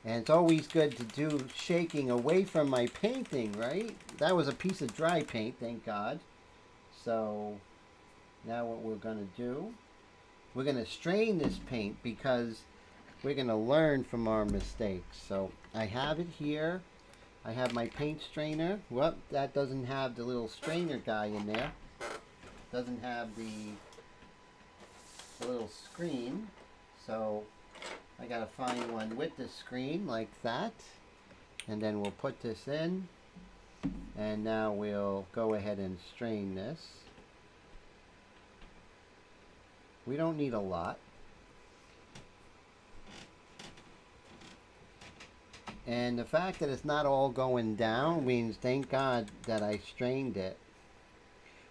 it's always good to do shaking away from my painting, right? That was a piece of dry paint, thank God. So now what we're going to do, we're going to strain this paint because we're going to learn from our mistakes. So I have it here. I have my paint strainer. Well, that doesn't have the little strainer guy in there. Doesn't have the little screen. So I gotta find one with the screen like that. And then we'll put this in. And now we'll go ahead and strain this. We don't need a lot. And the fact that it's not all going down means thank God that I strained it.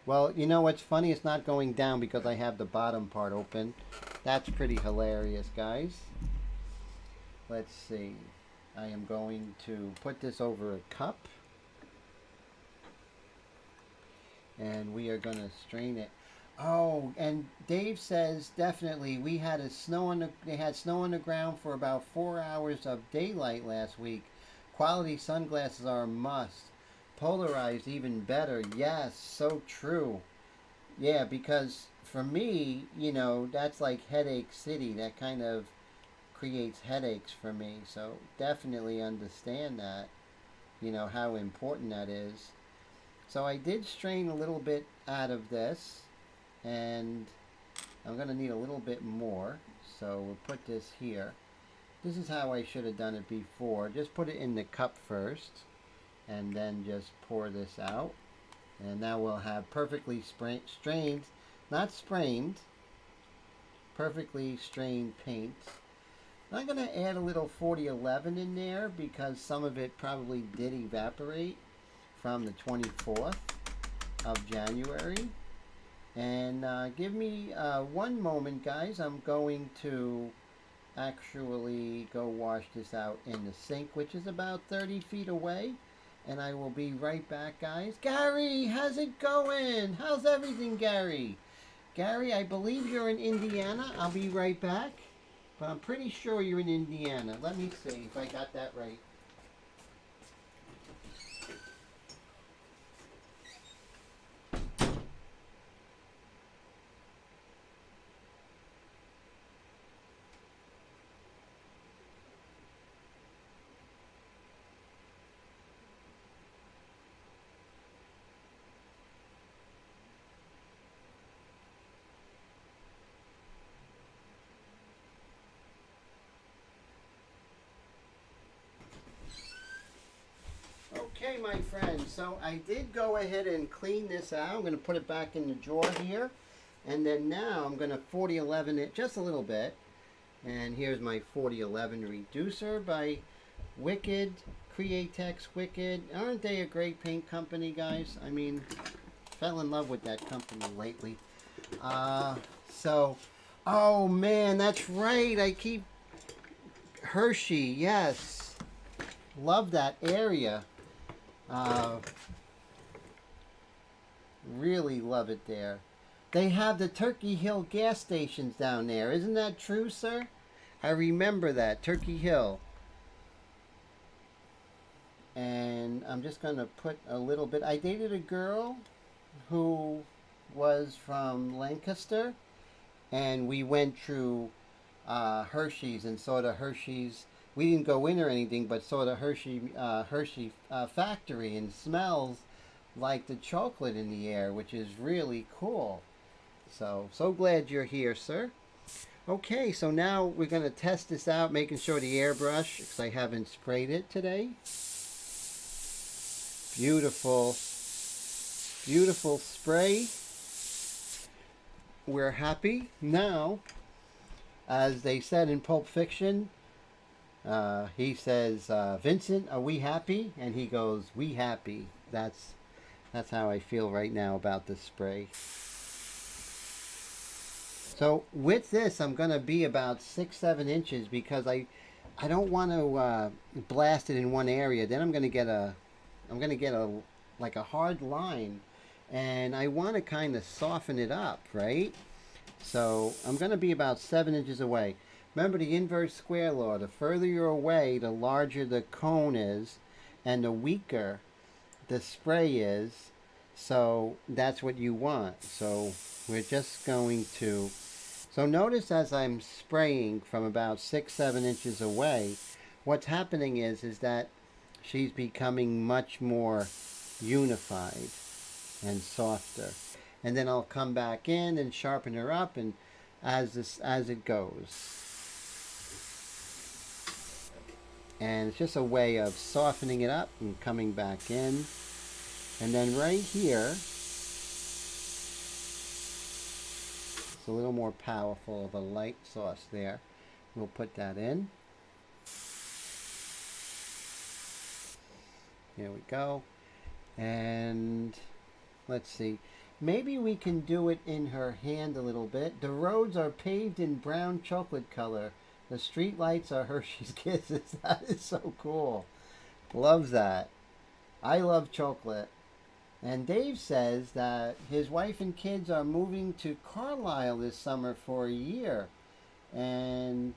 Well, you know what's funny? It's not going down because I have the bottom part open. That's pretty hilarious, guys. Let's see. I am going to put this over a cup. And we are going to strain it. Oh, and Dave says definitely we had they had snow on the ground for about 4 hours of daylight last week. Quality sunglasses are a must. Polarized even better. Yes, so true. Yeah, because for me, that's like Headache City. That kind of creates headaches for me. So definitely understand that, how important that is. So I did strain a little bit out of this. And I'm going to need a little bit more. So we'll put this here. This is how I should have done it before. Just put it in the cup first. And then just pour this out. And now we'll have perfectly strained, not sprained, perfectly strained paint. I'm going to add a little 4011 in there because some of it probably did evaporate from the 24th of January. And give me one moment, guys. I'm going to actually go wash this out in the sink, which is about 30 feet away. And I will be right back, guys. Gary, how's it going? How's everything, Gary? Gary, I believe you're in Indiana. I'll be right back. But I'm pretty sure you're in Indiana. Let me see if I got that right. Okay, my friends, so I did go ahead and clean this out. I'm going to put it back in the drawer here. And then now I'm going to 4011 it just a little bit. And here's my 4011 reducer by Wicked, Createx Wicked. Aren't they a great paint company, guys? I mean, fell in love with that company lately. Oh man, that's right. I keep Hershey, yes. Love that area. Really love it there. They have the Turkey Hill gas stations down there. Isn't that true, sir? I remember that, Turkey Hill. And I'm just going to put a little bit. I dated a girl who was from Lancaster. And we went through Hershey's and saw the Hershey's. We didn't go in or anything, but saw the Hershey factory, and smells like the chocolate in the air, which is really cool. So glad you're here, sir. Okay, so now we're going to test this out, making sure the airbrush, because I haven't sprayed it today. Beautiful, beautiful spray. We're happy. Now, as they said in Pulp Fiction, he says, Vincent, are we happy? And he goes, we happy. That's how I feel right now about this spray. So with this, I'm going to be about 6-7 inches because I don't want to blast it in one area. Then I'm going to get a like a hard line, and I want to kind of soften it up, right? So I'm going to be about 7 inches away. Remember the inverse square law. The further you're away, the larger the cone is, and the weaker the spray is. So that's what you want. So we're just going to... So notice as I'm spraying from about 6-7 inches away, what's happening is that she's becoming much more unified and softer. And then I'll come back in and sharpen her up, and as it goes. And it's just a way of softening it up and coming back in. And then right here, a little more powerful of a light sauce there. We'll put that in. Here we go. And let's see. Maybe we can do it in her hand a little bit. The roads are paved in brown chocolate color. The street lights are Hershey's Kisses. That is so cool. Love that. I love chocolate. And Dave says that his wife and kids are moving to Carlisle this summer for a year, and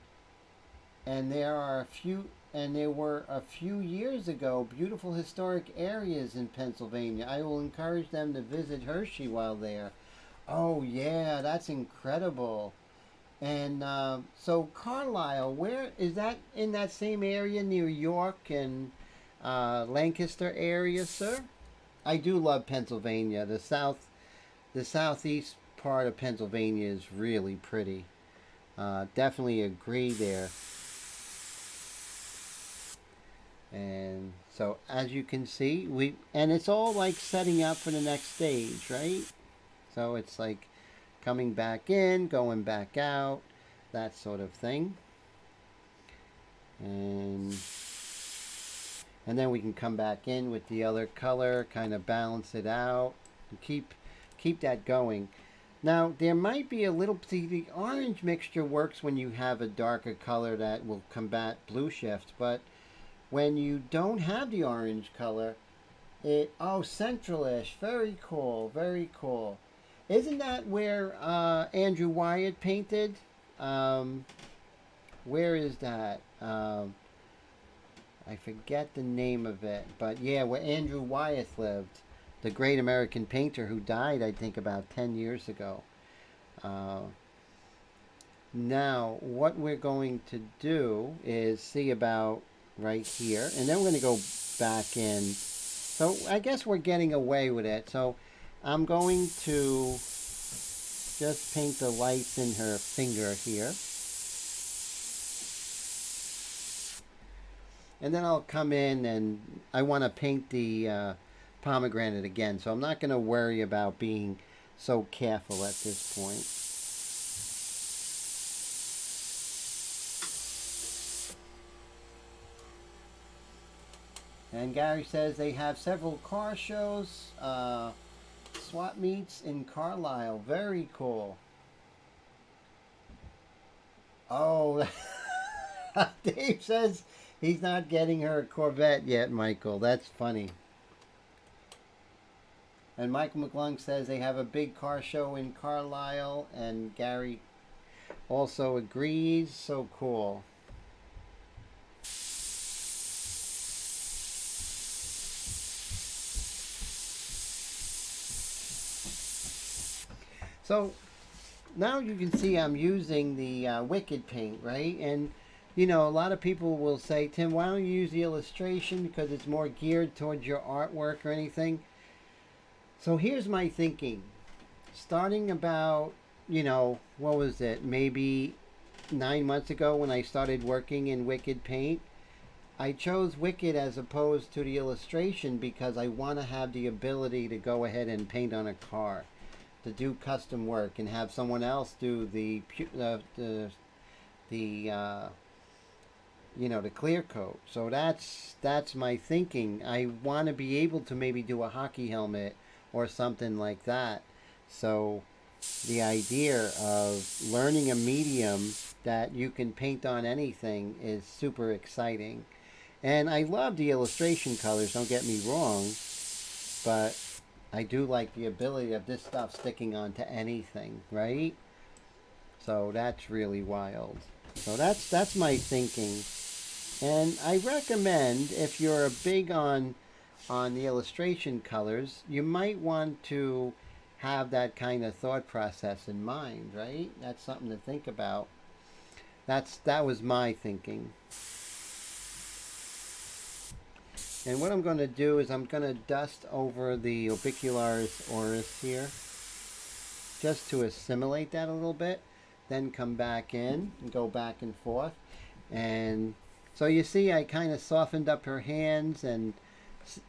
there were a few years ago beautiful historic areas in Pennsylvania. I will encourage them to visit Hershey while there. Oh yeah, that's incredible. And so Carlisle, where is that? In that same area, New York and Lancaster area, sir? I do love Pennsylvania. The southeast part of Pennsylvania is really pretty. Definitely agree there. And so as you can see, and it's all like setting up for the next stage, right? So it's like coming back in, going back out, that sort of thing. And then we can come back in with the other color, kind of balance it out, and keep that going. Now, there might be a little... See, the orange mixture works when you have a darker color that will combat blue shift, but when you don't have the orange color, oh, Centralish, very cool, very cool. Isn't that where Andrew Wyatt painted? Where is that? I forget the name of it, but yeah, where Andrew Wyeth lived, the great American painter who died, I think, about 10 years ago. Now, what we're going to do is see about right here, and then we're going to go back in. So I guess we're getting away with it. So I'm going to just paint the lights in her finger here. And then I'll come in and I want to paint the pomegranate again. So I'm not going to worry about being so careful at this point. And Gary says they have several car shows, swap meets in Carlisle. Very cool. Oh, Dave says he's not getting her a Corvette yet, Michael. That's funny. And Michael McClung says they have a big car show in Carlisle, and Gary also agrees. So cool. So now you can see I'm using the Wicked paint, right? And you know, a lot of people will say, Tim, why don't you use the illustration because it's more geared towards your artwork or anything? So here's my thinking. Starting about, what was it? Maybe 9 months ago when I started working in Wicked Paint, I chose Wicked as opposed to the illustration because I want to have the ability to go ahead and paint on a car, to do custom work and have someone else do the the clear coat. So that's my thinking. I want to be able to maybe do a hockey helmet or something like that. So the idea of learning a medium that you can paint on anything is super exciting. And I love the illustration colors, don't get me wrong, but I do like the ability of this stuff sticking onto anything, right? So that's really wild. So that's my thinking. And I recommend, if you're big on the illustration colors, you might want to have that kind of thought process in mind, right? That's something to think about. That was my thinking. And what I'm going to do is I'm going to dust over the orbicularis oris here, just to assimilate that a little bit. Then come back in and go back and forth. And so you see I kind of softened up her hands, and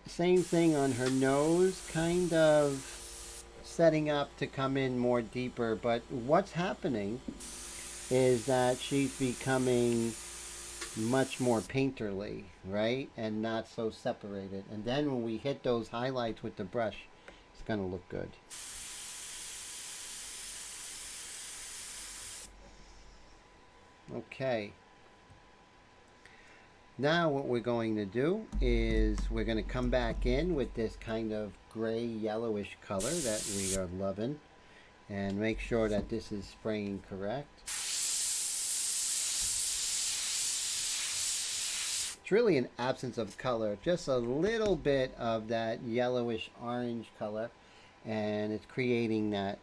same thing on her nose, kind of setting up to come in more deeper. But what's happening is that she's becoming much more painterly, right? And not so separated. And then when we hit those highlights with the brush, it's going to look good. Okay. Now what we're going to do is we're going to come back in with this kind of gray yellowish color that we are loving, and make sure that this is spraying correct. It's really an absence of color, just a little bit of that yellowish orange color, and it's creating that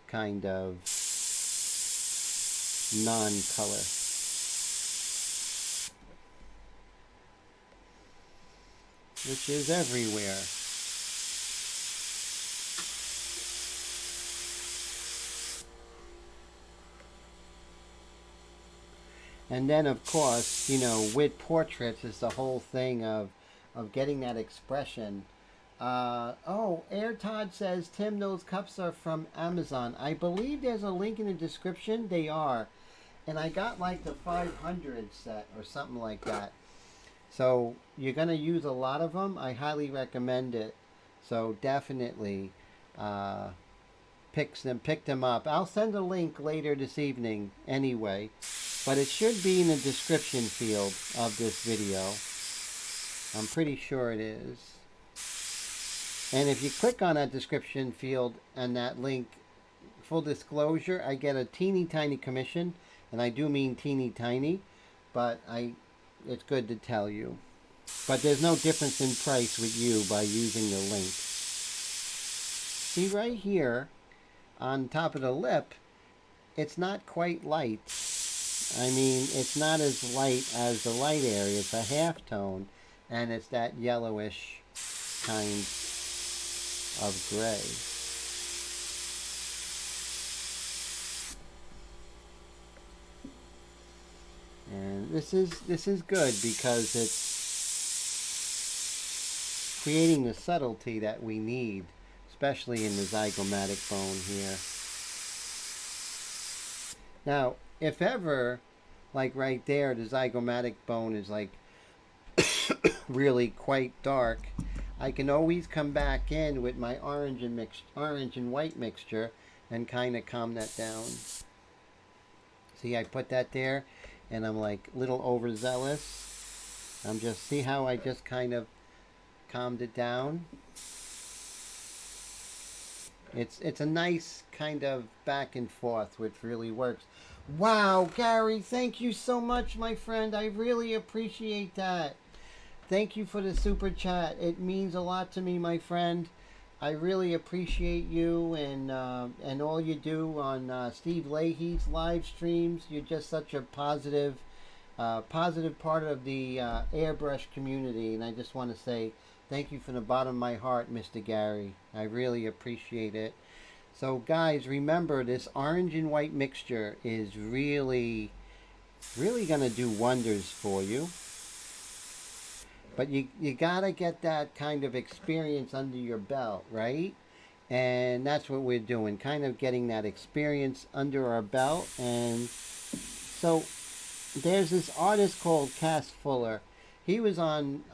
kind of non-color. Which is everywhere. And then of course, with portraits is the whole thing of getting that expression. Air Todd says, Tim, those cups are from Amazon. I believe there's a link in the description. They are. And I got like the 500 set or something like that. So you're going to use a lot of them. I highly recommend it. So definitely pick them up. I'll send a link later this evening anyway. But it should be in the description field of this video. I'm pretty sure it is. And if you click on that description field and that link, full disclosure, I get a teeny tiny commission. And I do mean teeny tiny. But it's good to tell you. But there's no difference in price with you by using the link. See right here on top of the lip, it's not quite light. I mean, it's not as light as the light area. It's a half tone, and it's that yellowish kind of gray. And this is good because it's creating the subtlety that we need, especially in the zygomatic bone here. Now, if ever, like right there, the zygomatic bone is like really quite dark, I can always come back in with my orange and white mixture and kind of calm that down. See, I put that there, and I'm like a little overzealous. See how I just kind of calmed it down? It's a nice kind of back and forth, which really works. Wow, Gary, thank you so much, my friend. I really appreciate that. Thank you for the super chat. It means a lot to me, my friend. I really appreciate you and all you do on Steve Leahy's live streams. You're just such a positive part of the Airbrush community, and I just want to say Thank you from the bottom of my heart, Mr. Gary. I really appreciate it. So guys, remember this orange and white mixture is really going to do wonders for you. But you got to get that kind of experience under your belt, right? And that's what we're doing, kind of getting that experience under our belt. And so there's this artist called Cass Fuller. He was on,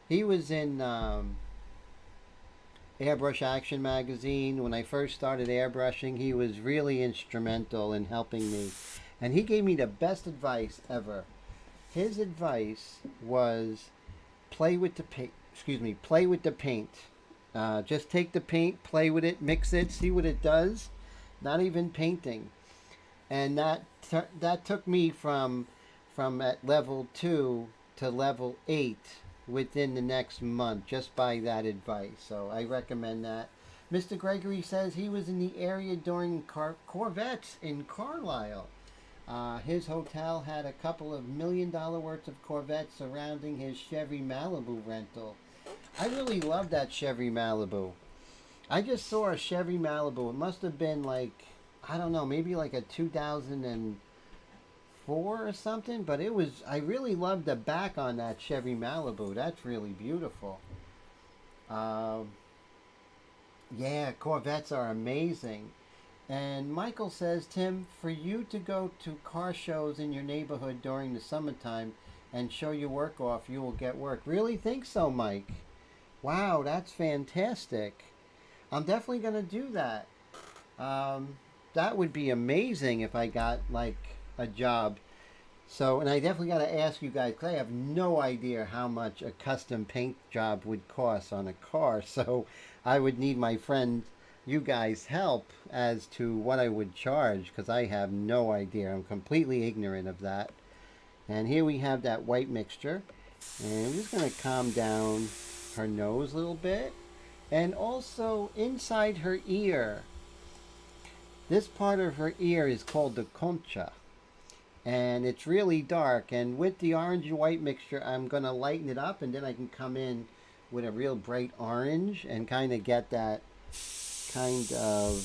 he was in Airbrush Action Magazine. When I first started airbrushing, he was really instrumental in helping me. And he gave me the best advice ever. His advice was play with the paint. Play with the paint. Just take the paint, play with it, mix it, see what it does. Not even painting. And that took me from at level 2 to level 8 within the next month just by that advice. So I recommend that. Mr. Gregory says he was in the area during Corvettes in Carlisle. His hotel had a couple of $1 million worth of Corvettes surrounding his Chevy Malibu rental. I really love that Chevy Malibu. I just saw a Chevy Malibu. It must have been like, I don't know, maybe like a 2004 or something. But it was, I really loved the back on that Chevy Malibu. That's really beautiful. Yeah, Corvettes are amazing. And Michael says, Tim, for you to go to car shows in your neighborhood during the summertime and show your work off, you will get work. Really think so, Mike? Wow, that's fantastic. I'm definitely going to do that. That would be amazing if I got, like, a job. So, and I definitely got to ask you guys, because I have no idea how much a custom paint job would cost on a car. So, I would need my friend, you guys' help as to what I would charge, because I have no idea. I'm completely ignorant of that. And here we have that white mixture. And I'm just going to calm down her nose a little bit. And also inside her ear. This part of her ear is called the concha. And it's really dark. And with the orange and white mixture, I'm going to lighten it up. And then I can come in with a real bright orange and kind of get that kind of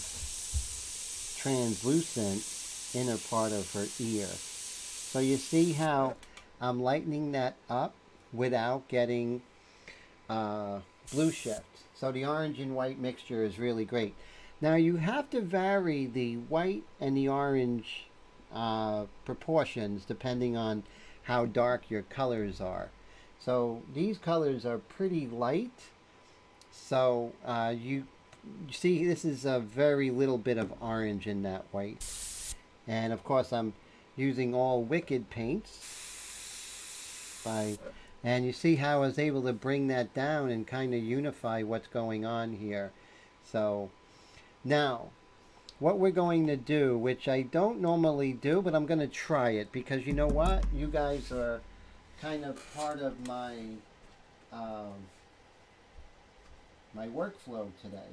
translucent inner part of her ear. So you see how I'm lightening that up without getting blue shift. So the orange and white mixture is really great. Now you have to vary the white and the orange proportions depending on how dark your colors are. So these colors are pretty light. So you see this is a very little bit of orange in that white. And of course I'm using all Wicked paints. And you see how I was able to bring that down and kind of unify what's going on here. So now what we're going to do, which I don't normally do, but I'm going to try it because you know what? You guys are kind of part of my my workflow today.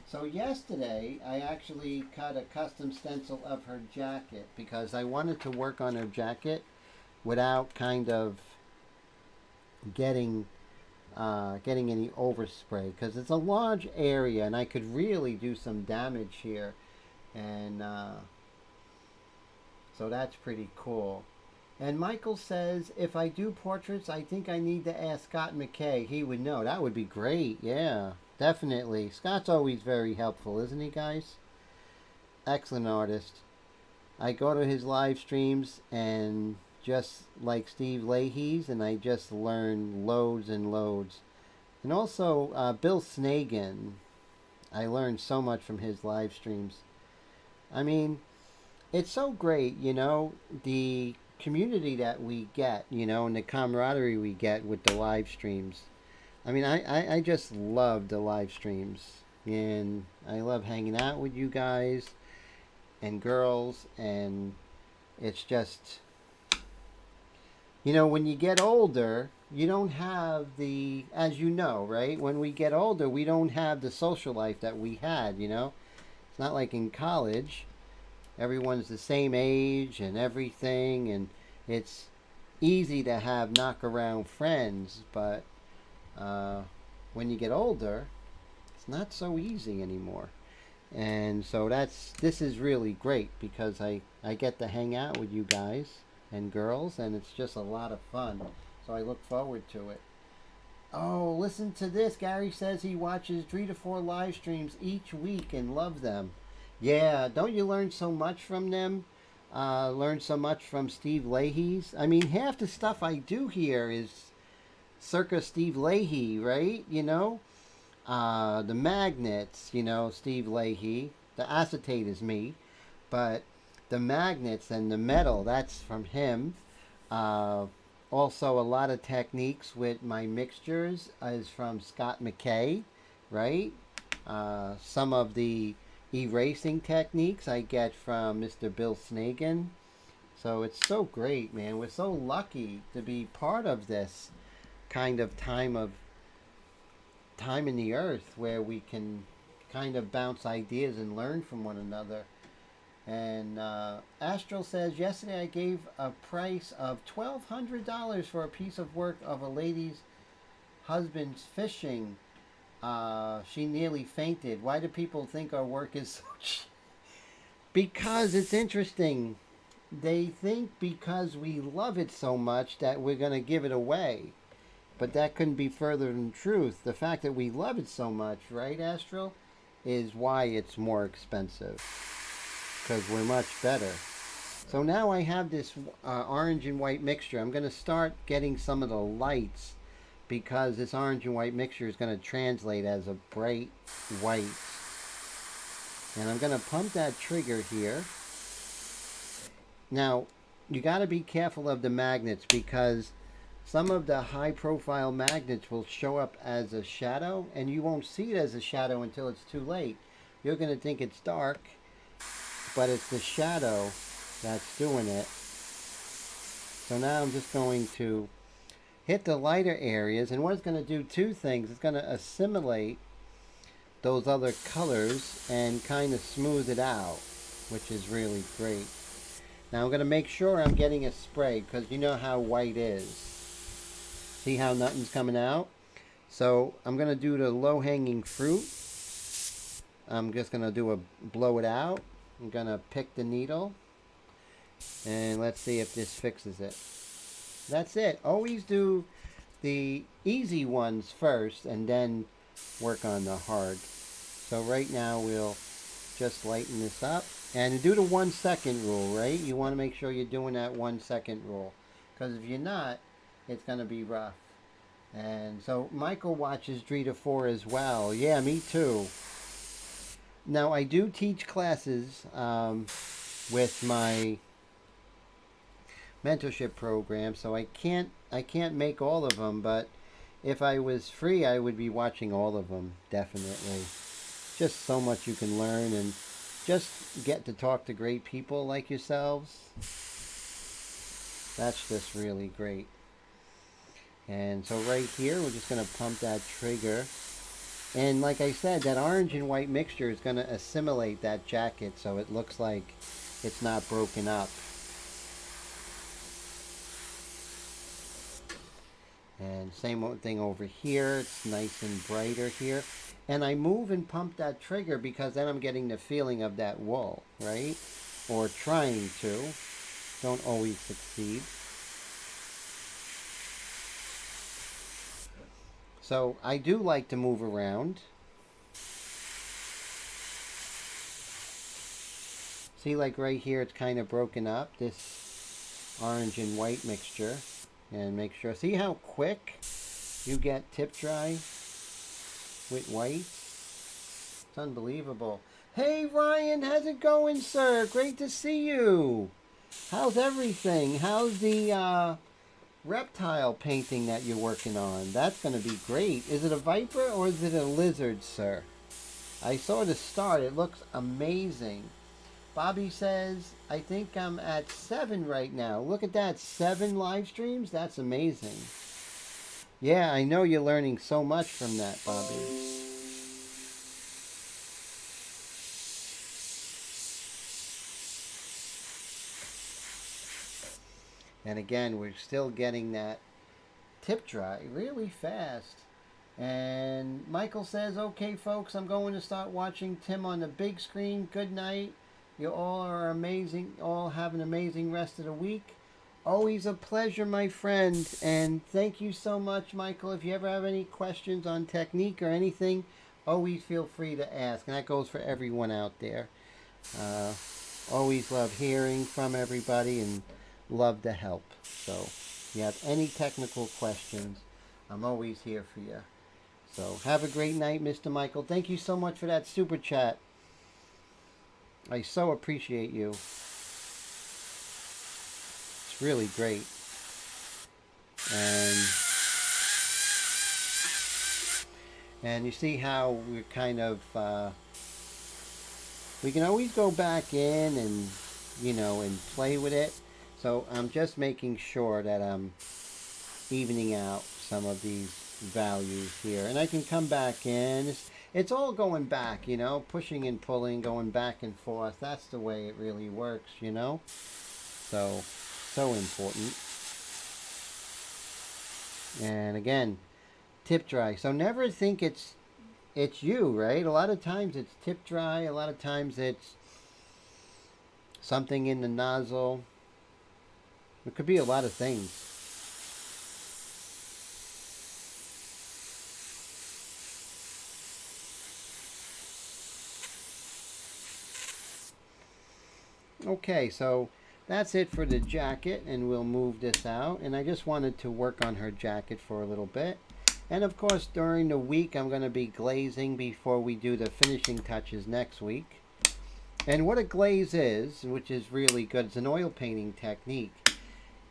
So yesterday I actually cut a custom stencil of her jacket because I wanted to work on her jacket without kind of getting any overspray because it's a large area and I could really do some damage here. And so that's pretty cool. And Michael says, if I do portraits, I think I need to ask Scott McKay. He would know. That would be great. Yeah, definitely. Scott's always very helpful, isn't he, guys? Excellent artist. I go to his live streams and just like Steve Leahy's, and I just learn loads and loads. And also Bill Snagan. I learned so much from his live streams. I mean, it's so great, you know, the community that we get, you know, and the camaraderie we get with the live streams. I mean, I just love the live streams. And I love hanging out with you guys and girls. And it's just, you know, when you get older, you don't have the, as you know, right? When we get older, we don't have the social life that we had, you know. It's not like in college. Everyone's the same age and everything, and it's easy to have knock-around friends, but uh, when you get older, it's not so easy anymore. And so this is really great because I get to hang out with you guys and girls, and it's just a lot of fun. So I look forward to it. Oh, listen to this. Gary says he watches 3 to 4 live streams each week and loves them. Yeah, don't you learn so much from them? Learn so much from Steve Leahy's. I mean, half the stuff I do here is circa Steve Leahy, right? The magnets, Steve Leahy. The acetate is me, but the magnets and the metal, that's from him. Uh, Also, a lot of techniques with my mixtures is from Scott McKay, right? Some of the erasing techniques I get from Mr. Bill Snagan. So it's so great, man. We're so lucky to be part of this kind of time in the earth where we can kind of bounce ideas and learn from one another. And Astral says, yesterday I gave a price of $1,200 for a piece of work of a lady's husband's fishing. She nearly fainted. Why do people think our work is so cheap? Because it's interesting. They think because we love it so much that we're going to give it away. But that couldn't be further than truth. The fact that we love it so much, right, Astral, is why it's more expensive. Because we're much better. So now I have this orange and white mixture. I'm going to start getting some of the lights because this orange and white mixture is going to translate as a bright white. And I'm going to pump that trigger here. Now, you got to be careful of the magnets because some of the high profile magnets will show up as a shadow and you won't see it as a shadow until it's too late. You're going to think it's dark, but it's the shadow that's doing it. So now I'm just going to hit the lighter areas, and what it's going to do two things. It's going to assimilate those other colors and kind of smooth it out, which is really great. Now I'm going to make sure I'm getting a spray because you know how white is. See how nothing's coming out? So I'm going to do the low-hanging fruit. I'm just going to blow it out. I'm going to pick the needle and let's see if this fixes it. That's it. Always do the easy ones first and then work on the hard. So right now we'll just lighten this up and do the 1 second rule, right? You want to make sure you're doing that 1 second rule because if you're not, it's going to be rough. And so Michael watches 3 to 4 as well. Yeah, me too. Now I do teach classes with my mentorship program, so I can't make all of them, but if I was free I would be watching all of them, definitely. Just so much you can learn and just get to talk to great people like yourselves. That's just really great. And so right here we're just going to pump that trigger. And like I said, that orange and white mixture is going to assimilate that jacket so it looks like it's not broken up. And same thing over here. It's nice and brighter here. And I move and pump that trigger because then I'm getting the feeling of that wool, right? Or trying to. Don't always succeed. So I do like to move around. See, like right here, it's kind of broken up, this orange and white mixture. And make sure, see how quick you get tip dry with white? It's unbelievable. Hey Ryan, how's it going, sir? Great to see you. How's everything? How's the reptile painting that you're working on? That's going to be great. Is it a viper or is it a lizard, sir? I saw the start. It looks amazing. Bobby says, I think I'm at 7 right now. Look at that, 7 live streams? That's amazing. Yeah, I know you're learning so much from that, Bobby. And again, we're still getting that tip dry really fast. And Michael says, okay, folks, I'm going to start watching Tim on the big screen. Good night. You all are amazing. All have an amazing rest of the week. Always a pleasure, my friend. And thank you so much, Michael. If you ever have any questions on technique or anything, always feel free to ask. And that goes for everyone out there. Always love hearing from everybody and love to help. So if you have any technical questions, I'm always here for you. So have a great night, Mr. Michael. Thank you so much for that super chat. I so appreciate you. It's really great. And you see how we're kind of, we can always go back in and, and play with it. So I'm just making sure that I'm evening out some of these values here, and I can come back in. It's all going back, pushing and pulling, going back and forth. That's the way it really works, so important. And again, tip dry. So never think it's you, right? A lot of times it's tip dry. A lot of times it's something in the nozzle. It could be a lot of things. Okay, so that's it for the jacket, and we'll move this out. And I just wanted to work on her jacket for a little bit. And of course, during the week, I'm going to be glazing before we do the finishing touches next week. And what a glaze is, which is really good, it's an oil painting technique.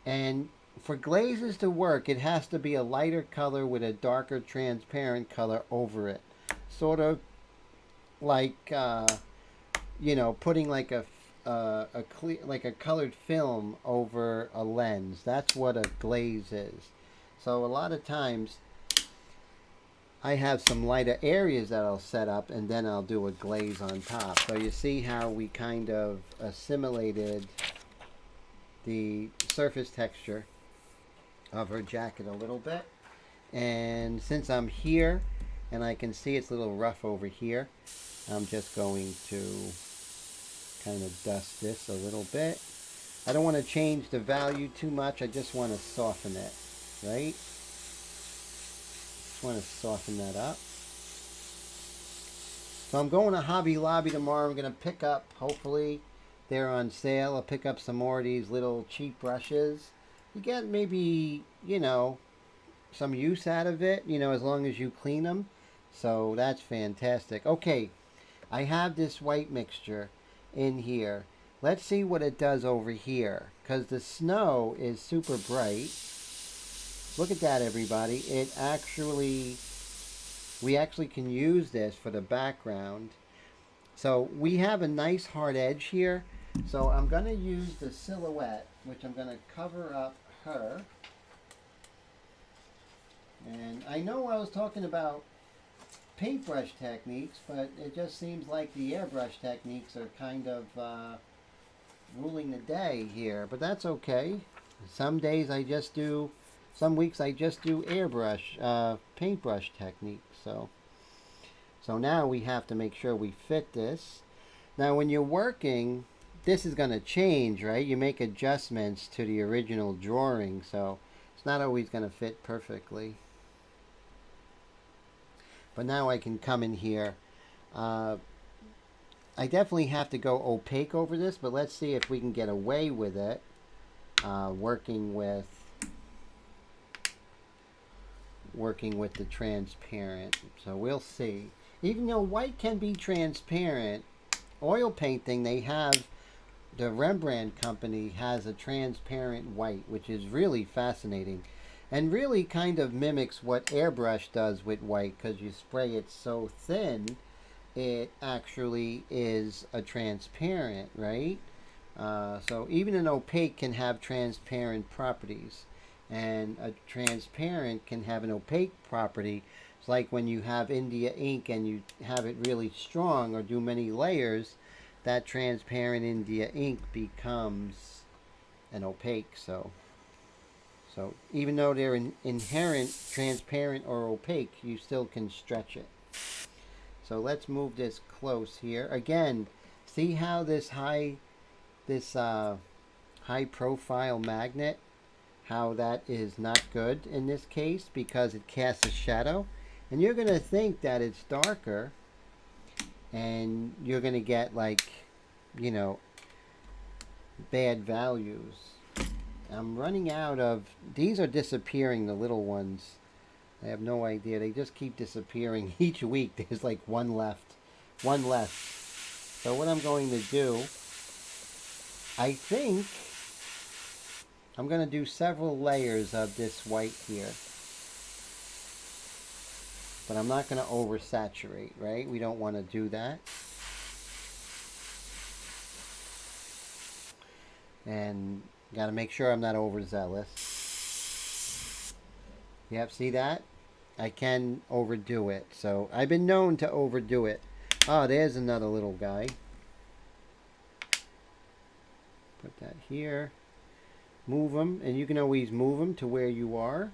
And for glazes to work, it has to be a lighter color with a darker transparent color over it. Sort of like, putting like a colored film over a lens. That's what a glaze is. So a lot of times I have some lighter areas that I'll set up, and then I'll do a glaze on top. So you see how we kind of assimilated the surface texture of her jacket a little bit. And since I'm here and I can see it's a little rough over here, I'm just going to kind of dust this a little bit. I don't want to change the value too much. I just want to soften it, right? Just want to soften that up. So I'm going to Hobby Lobby tomorrow. I'm going to pick up, hopefully they're on sale. I'll pick up some more of these little cheap brushes. You get maybe, some use out of it, as long as you clean them. So that's fantastic. Okay, I have this white mixture in here. Let's see what it does over here, because the snow is super bright. Look at that, everybody. We actually can use this for the background. So we have a nice hard edge here. So I'm going to use the silhouette, which I'm going to cover up her. And I know I was talking about paintbrush techniques, but it just seems like the airbrush techniques are kind of ruling the day here, but that's okay. Some days some weeks I just do airbrush, paintbrush techniques. So now we have to make sure we fit this. Now when you're working, this is going to change, right? You make adjustments to the original drawing, so it's not always going to fit perfectly. But now I can come in here. I definitely have to go opaque over this, but let's see if we can get away with it. Working with the transparent. So we'll see. Even though white can be transparent, oil painting, the Rembrandt company has a transparent white, which is really fascinating. And really kind of mimics what Airbrush does with white, because you spray it so thin, it actually is a transparent, right? So even an opaque can have transparent properties, and a transparent can have an opaque property. It's like when you have India ink and you have it really strong or do many layers, that transparent India ink becomes an opaque. So So even though they're inherent transparent or opaque, you still can stretch it. So let's move this close here. Again, see how this high profile magnet, how that is not good in this case because it casts a shadow. And you're going to think that it's darker and you're going to get like, you know, bad values. I'm running out of, these are disappearing, the little ones. I have no idea. They just keep disappearing each week. There's like one left. One left. So what I'm going to do, I think I'm going to do several layers of this white here. But I'm not going to oversaturate, right? We don't want to do that. And got to make sure I'm not overzealous. Yep, see that? I can overdo it. So I've been known to overdo it. Oh, there's another little guy. Put that here. Move them, and you can always move them to where you are.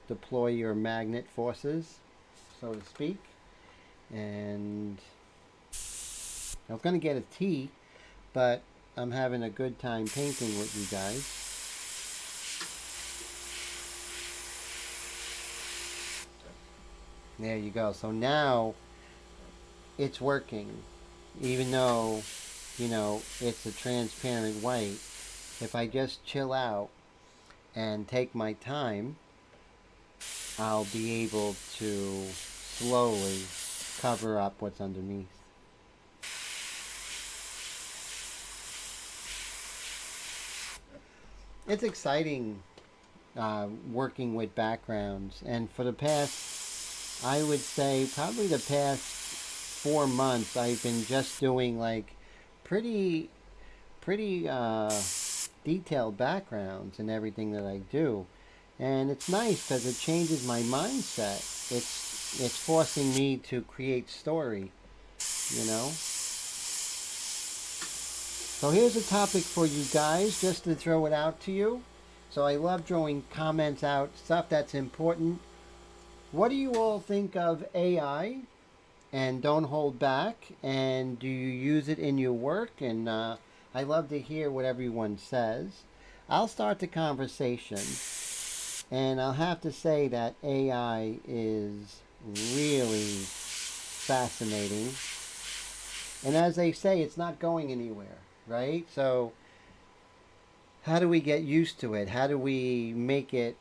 Deploy your magnet forces, so to speak. And I was going to get a T, but I'm having a good time painting with you guys. There you go. So now it's working, even though, you know, it's a transparent white. If I just chill out and take my time, I'll be able to slowly cover up what's underneath. It's exciting working with backgrounds, and for the past, I would say probably the past 4 months, I've been just doing like pretty detailed backgrounds in everything that I do. And it's nice because it changes my mindset. It's forcing me to create story, you know. So here's a topic for you guys, just to throw it out to you. So I love throwing comments out, stuff that's important. What do you all think of AI? And don't hold back. And do you use it in your work? And I love to hear what everyone says. I'll start the conversation. And I'll have to say that AI is really fascinating. And as they say, it's not going anywhere, right? So how do we get used to it? How do we make it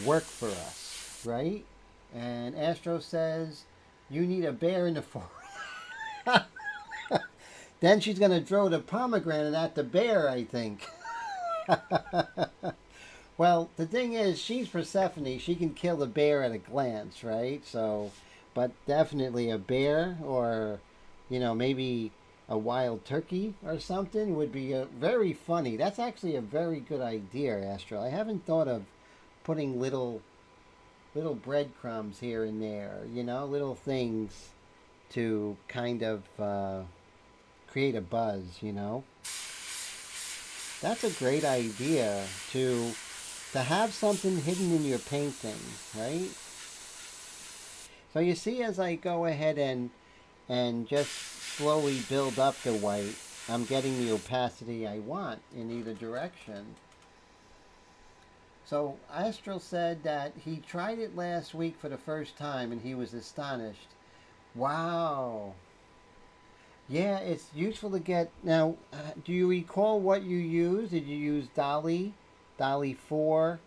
work for us, right? And Astro says, you need a bear in the forest. Then she's going to throw the pomegranate at the bear, I think. Well, the thing is, she's Persephone. She can kill the bear at a glance, right? So, but definitely a bear, or, you know, maybe a wild turkey or something would be very funny. That's actually a very good idea, Astro. I haven't thought of putting little breadcrumbs here and there, you know, little things to kind of create a buzz, you know. That's a great idea to have something hidden in your painting, right? So you see, as I go ahead and just slowly build up the white, I'm getting the opacity I want in either direction. So Astral said that he tried it last week for the first time and he was astonished. Wow. Yeah, it's useful to get. Now, do you recall what you used? Did you use Dolly 4?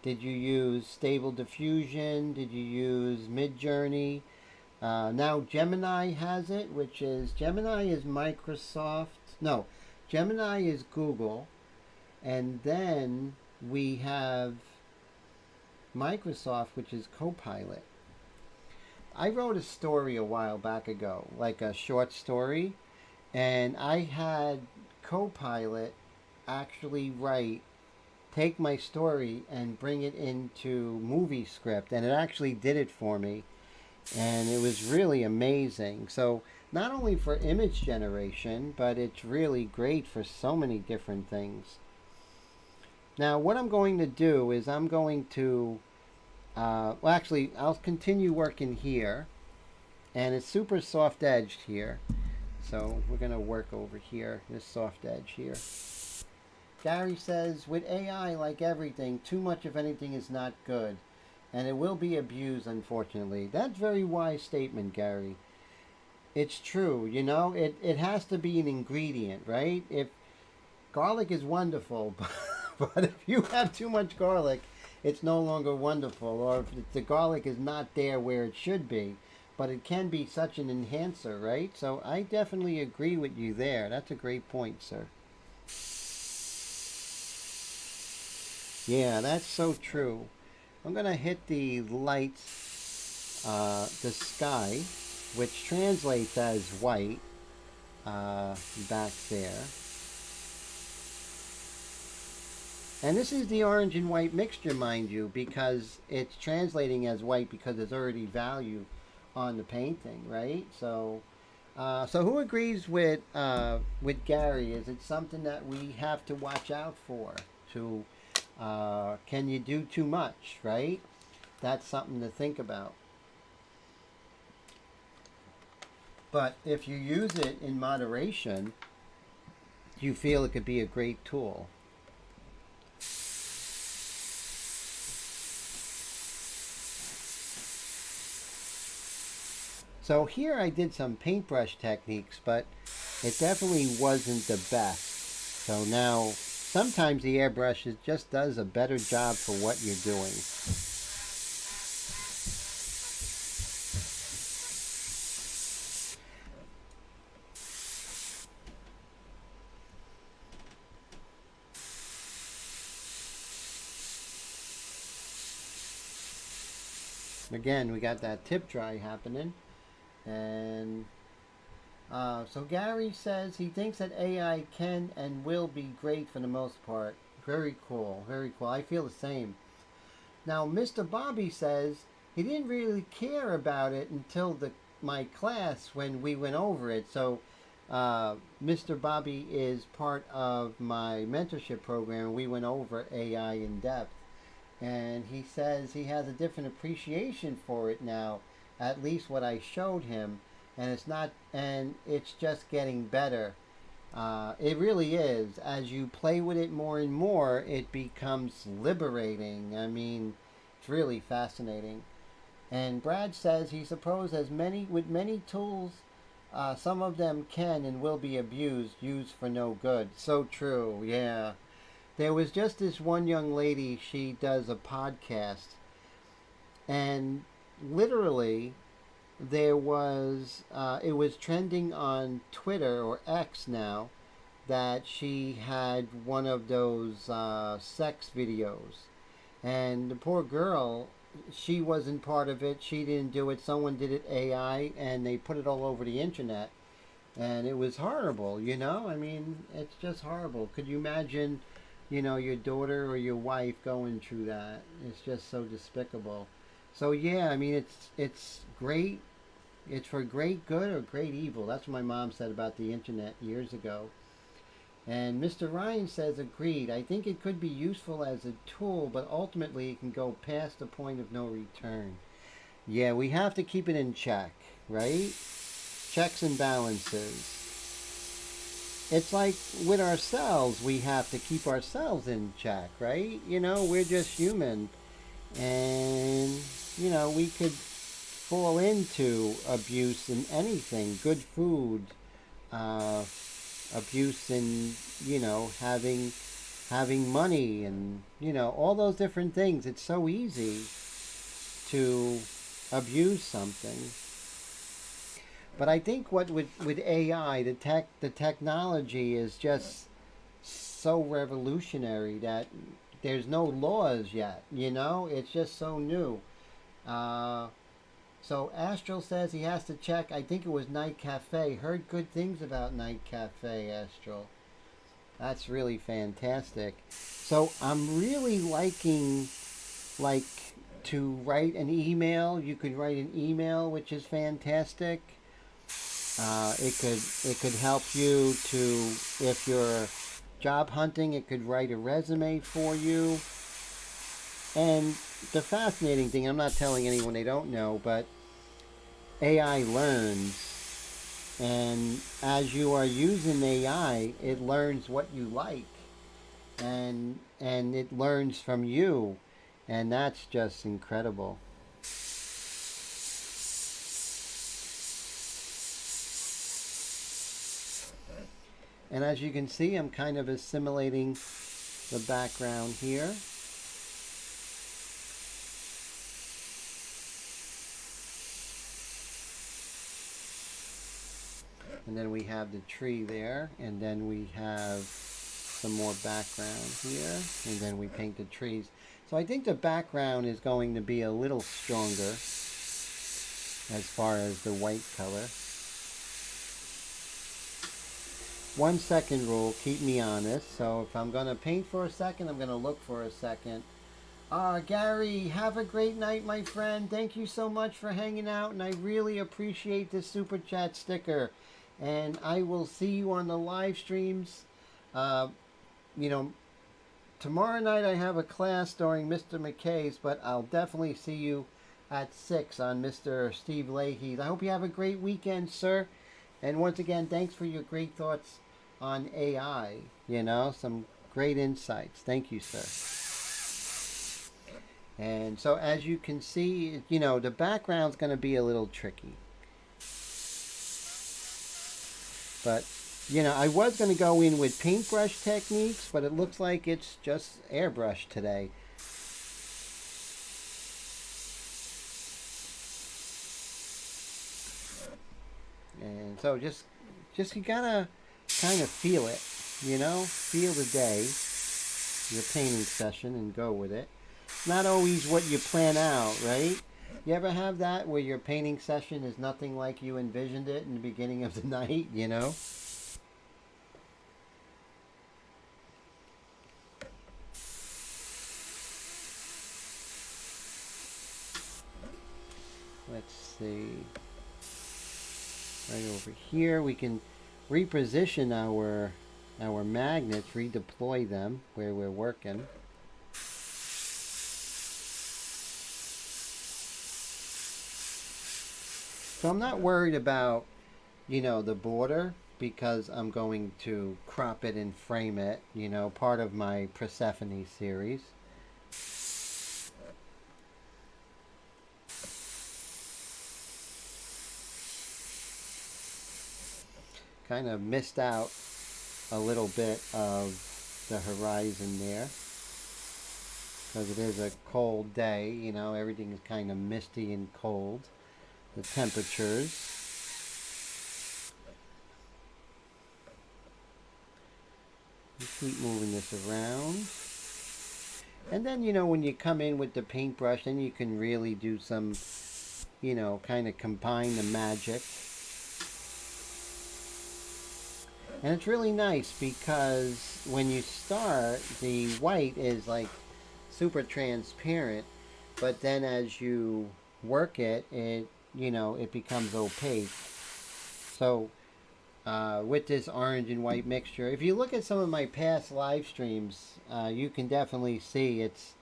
Did you use Stable Diffusion? Did you use Midjourney? Now Gemini has it, which is, Gemini is Microsoft. No, Gemini is Google. And then we have Microsoft, which is Copilot. I wrote a story a while back ago, like a short story, and I had Copilot actually take my story and bring it into movie script, and it actually did it for me, and it was really amazing. So not only for image generation, but it's really great for so many different things. Now, what I'm going to do is I'm going to, well, actually, I'll continue working here. And it's super soft edged here. So we're going to work over here, this soft edge here. Gary says, with AI, like everything, too much of anything is not good. And it will be abused, unfortunately. That's a very wise statement, Gary. It's true, you know, it has to be an ingredient, right? If garlic is wonderful, but if you have too much garlic, it's no longer wonderful. Or if the garlic is not there where it should be, but it can be such an enhancer, right? So I definitely agree with you there. That's a great point, sir. Yeah, that's so true. I'm going to hit the lights, the sky, which translates as white, back there. And this is the orange and white mixture, mind you, because it's translating as white because it's already value on the painting, right? So who agrees with Gary? Is it something that we have to watch out for? To can you do too much, right? That's something to think about. But if you use it in moderation, you feel it could be a great tool. So here I did some paintbrush techniques, but it definitely wasn't the best. So now sometimes the airbrush just does a better job for what you're doing. Again, we got that tip dry happening. And so Gary says he thinks that AI can and will be great for the most part. Very cool, very cool. I feel the same. Now, Mr. Bobby says he didn't really care about it until my class when we went over it. So Mr. Bobby is part of my mentorship program. We went over AI in depth. And he says he has a different appreciation for it now, at least what I showed him, and it's just getting better. It really is. As you play with it more and more, it becomes liberating. I mean, it's really fascinating. And Brad says he supposes with many tools, some of them can and will be abused, used for no good. So true, yeah. There was just this one young lady, she does a podcast, and literally it was trending on Twitter or X now that she had one of those sex videos. And the poor girl, she wasn't part of it, she didn't do it, someone did it AI, and they put it all over the internet. And it was horrible, you know? I mean, it's just horrible. Could you imagine, your daughter or your wife going through that? It's just so despicable. So yeah, I mean, it's great. It's for great good or great evil. That's what my mom said about the internet years ago. And Mr. Ryan says, agreed. I think it could be useful as a tool, but ultimately it can go past the point of no return. Yeah, we have to keep it in check, right? Checks and balances. It's like with ourselves, we have to keep ourselves in check, right? We're just human. And, we could fall into abuse in anything. Good food, abuse in, having money and, all those different things. It's so easy to abuse something. But I think what with AI, the technology is just so revolutionary that there's no laws yet. It's just so new. So Astral says he has to check. I think it was Night Cafe. Heard good things about Night Cafe, Astral. That's really fantastic. So I'm really liking, to write an email. You could write an email, which is fantastic. It could help you to, if you're job hunting. It could write a resume for you. And the fascinating thing, I'm not telling anyone they don't know, but AI learns. And as you are using AI, it learns what you like. And it learns from you. And that's just incredible. And as you can see, I'm kind of assimilating the background here. And then we have the tree there, and then we have some more background here, and then we paint the trees. So I think the background is going to be a little stronger as far as the white color. 1 second rule, keep me honest. So if I'm going to paint for a second, I'm going to look for a second. Gary, have a great night, my friend. Thank you so much for hanging out, and I really appreciate this Super Chat sticker. And I will see you on the live streams. You know, tomorrow night I have a class during Mr. McKay's, but I'll definitely see you at 6 on Mr. Steve Leahy's. I hope you have a great weekend, sir. And once again, thanks for your great thoughts on AI. You know, some great insights. Thank you, sir. And so as you can see, you know, the background's going to be a little tricky. But, you know, I was going to go in with paintbrush techniques, but it looks like it's just airbrush today. And so just you gotta kind of feel it, you know, feel the day, your painting session, and go with it. It's not always what you plan out, right? You ever have that where your painting session is nothing like you envisioned it in the beginning of the night, you know? Let's see. Right over here, we can reposition our magnets, redeploy them where we're working. So I'm not worried about, you know, the border, because I'm going to crop it and frame it, you know, part of my Persephone series. Kind of missed out a little bit of the horizon there, because it is a cold day, you know, everything is kind of misty and cold. The temperatures. Just keep moving this around. And then, you know, when you come in with the paintbrush, then you can really do some, you know, kind of combine the magic. And it's really nice because when you start, the white is like super transparent, but then as you work it, you know, it becomes opaque. So with this orange and white mixture, if you look at some of my past live streams, you can definitely see it's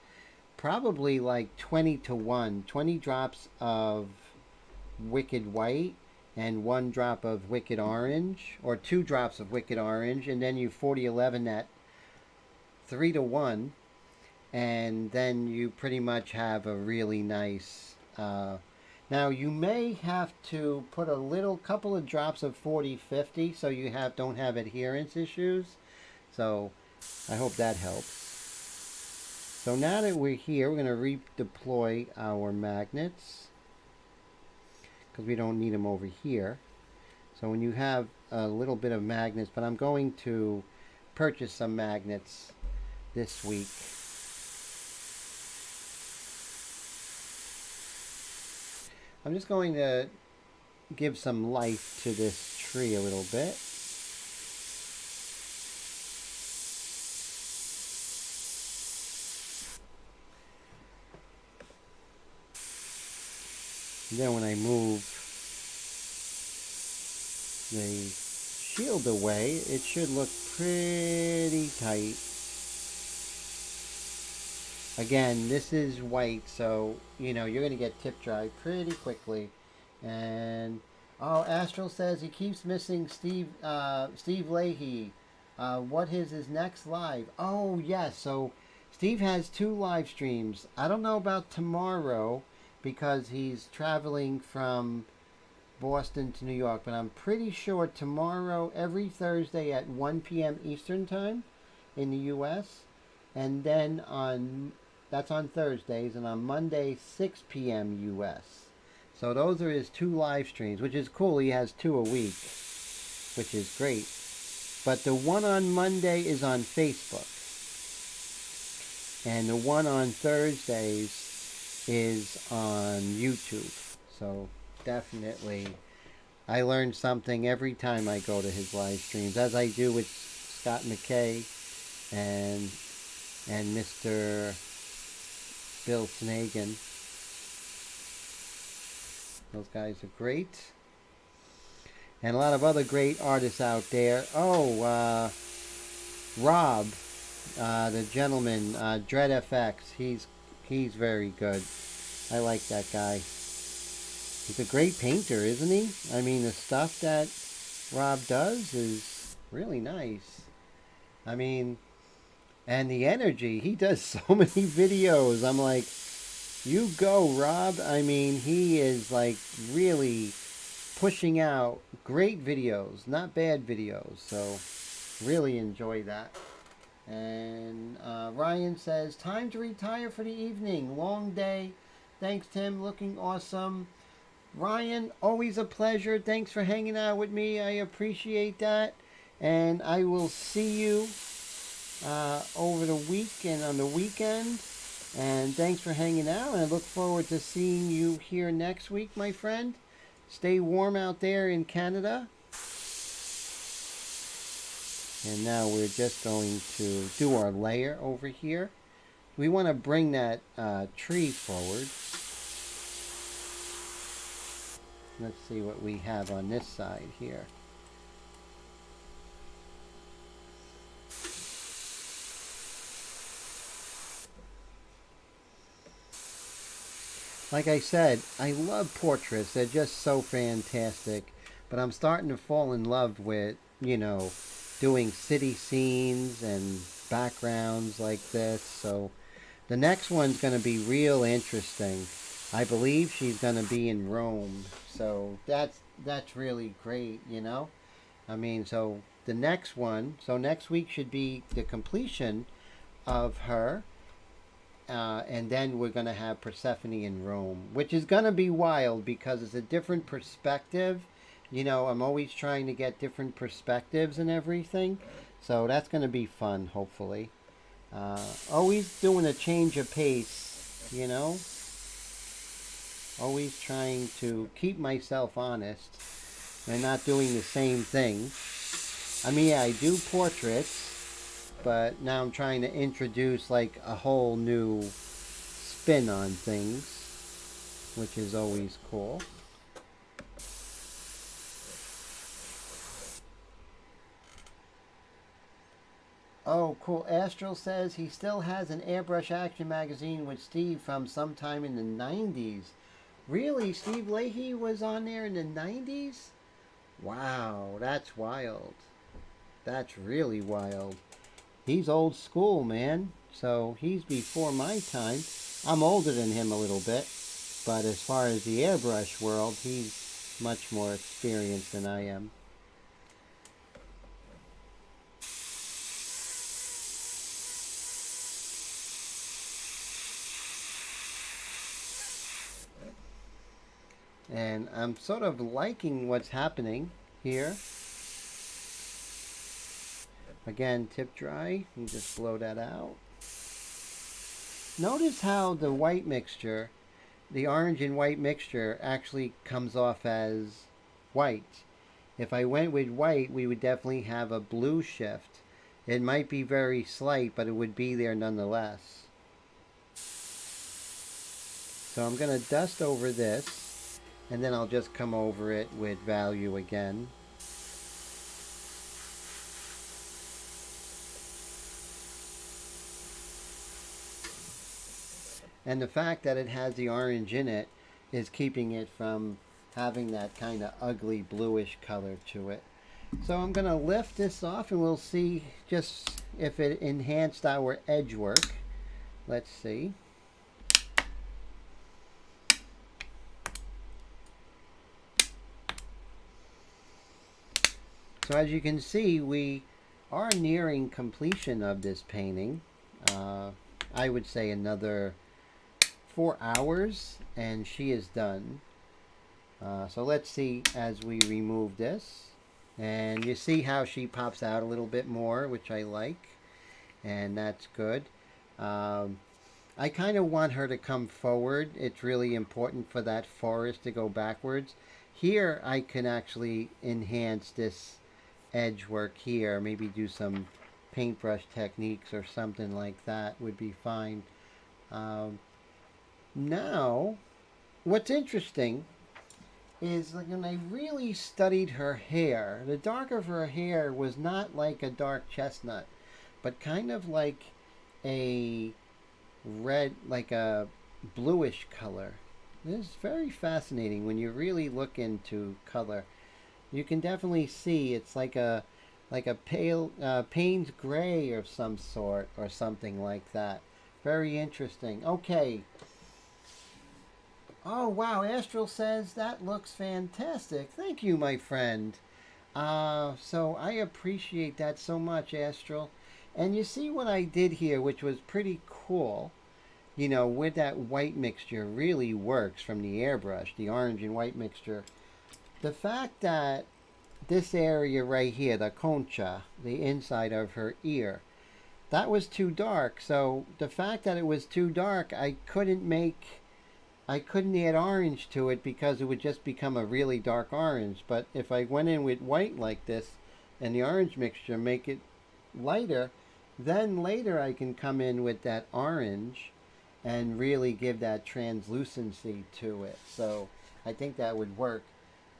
probably like 20 to 1, 20 drops of wicked white and 1 drop of wicked orange, or 2 drops of wicked orange, and then you 40-11 that 3 to 1, and then you pretty much have a really nice now you may have to put a couple of drops of 40-50 so you don't have adherence issues. So I hope that helps. So now that we're here, we're going to redeploy our magnets because we don't need them over here. So when you have a little bit of magnets, but I'm going to purchase some magnets this week. I'm just going to give some life to this tree a little bit. And then when I move the shield away, it should look pretty tight. Again, this is white, so, you know, you're going to get tip dry pretty quickly. And, oh, Astral says he keeps missing Steve Leahy. What is his next live? Oh, yes, so Steve has 2 live streams. I don't know about tomorrow because he's traveling from Boston to New York, but I'm pretty sure tomorrow, every Thursday at 1 p.m. Eastern Time in the U.S., and then that's on Thursdays, and on Monday, 6 p.m. U.S. So those are his 2 live streams, which is cool. He has 2 a week, which is great. But the one on Monday is on Facebook, and the one on Thursdays is on YouTube. So definitely, I learn something every time I go to his live streams, as I do with Scott McKay and Mr. Bill Snagan. Those guys are great. And a lot of other great artists out there. Oh, Rob, the gentleman, DreadFX. He's very good. I like that guy. He's a great painter, isn't he? I mean, the stuff that Rob does is really nice. I mean, and the energy. He does so many videos. I'm like, you go, Rob. I mean, he is like really pushing out great videos, not bad videos. So really enjoy that. And Ryan says, time to retire for the evening. Long day. Thanks, Tim. Looking awesome. Ryan, always a pleasure. Thanks for hanging out with me. I appreciate that. And I will see you over the week and on the weekend. And thanks for hanging out. And I look forward to seeing you here next week, my friend. Stay warm out there in Canada. And now we're just going to do our layer over here. We want to bring that tree forward. Let's see what we have on this side here. Like I said, I love portraits. They're just so fantastic. But I'm starting to fall in love with, you know, doing city scenes and backgrounds like this. So the next one's going to be real interesting. I believe she's going to be in Rome. So that's really great, you know. I mean, so the next one, so next week should be the completion of her. And then we're going to have Persephone in Rome, which is going to be wild because it's a different perspective. You know, I'm always trying to get different perspectives and everything. So that's going to be fun, hopefully. Always doing a change of pace, you know. Always trying to keep myself honest and not doing the same thing. I mean, yeah, I do portraits. But now I'm trying to introduce like a whole new spin on things, which is always cool. Oh, cool. Astral says he still has an Airbrush action magazine with Steve from sometime in the 90s. Really? Steve Leahy was on there in the 90s? Wow, that's wild. That's really wild. He's old school, man. So he's before my time. I'm older than him a little bit. But as far as the airbrush world, he's much more experienced than I am. And I'm sort of liking what's happening here. Again, tip dry. You just blow that out. Notice how the white mixture, the orange and white mixture, actually comes off as white. If I went with white, we would definitely have a blue shift. It might be very slight, but it would be there nonetheless. So I'm going to dust over this, and then I'll just come over it with value again. And the fact that it has the orange in it is keeping it from having that kind of ugly bluish color to it. So I'm going to lift this off and we'll see just if it enhanced our edge work. Let's see. So as you can see, we are nearing completion of this painting. I would say another 4 hours and she is done. So let's see as we remove this. And you see how she pops out a little bit more, which I like. And that's good. I kind of want her to come forward. It's really important for that forest to go backwards. Here I can actually enhance this edge work here. Maybe do some paintbrush techniques or something like that would be fine. Now, what's interesting is like when I really studied her hair, the dark of her hair was not like a dark chestnut, but kind of like a red, like a bluish color. This is very fascinating when you really look into color. You can definitely see it's like a pale Payne's gray of some sort or something like that. Very interesting. Okay. Oh, wow. Astral says that looks fantastic. Thank you, my friend. So I appreciate that so much, Astral. And you see what I did here, which was pretty cool. You know, with that white mixture really works from the airbrush, the orange and white mixture. The fact that this area right here, the concha, the inside of her ear, that was too dark. So the fact that it was too dark, I couldn't add orange to it because it would just become a really dark orange. But if I went in with white like this and the orange mixture make it lighter, then later I can come in with that orange and really give that translucency to it. So I think that would work.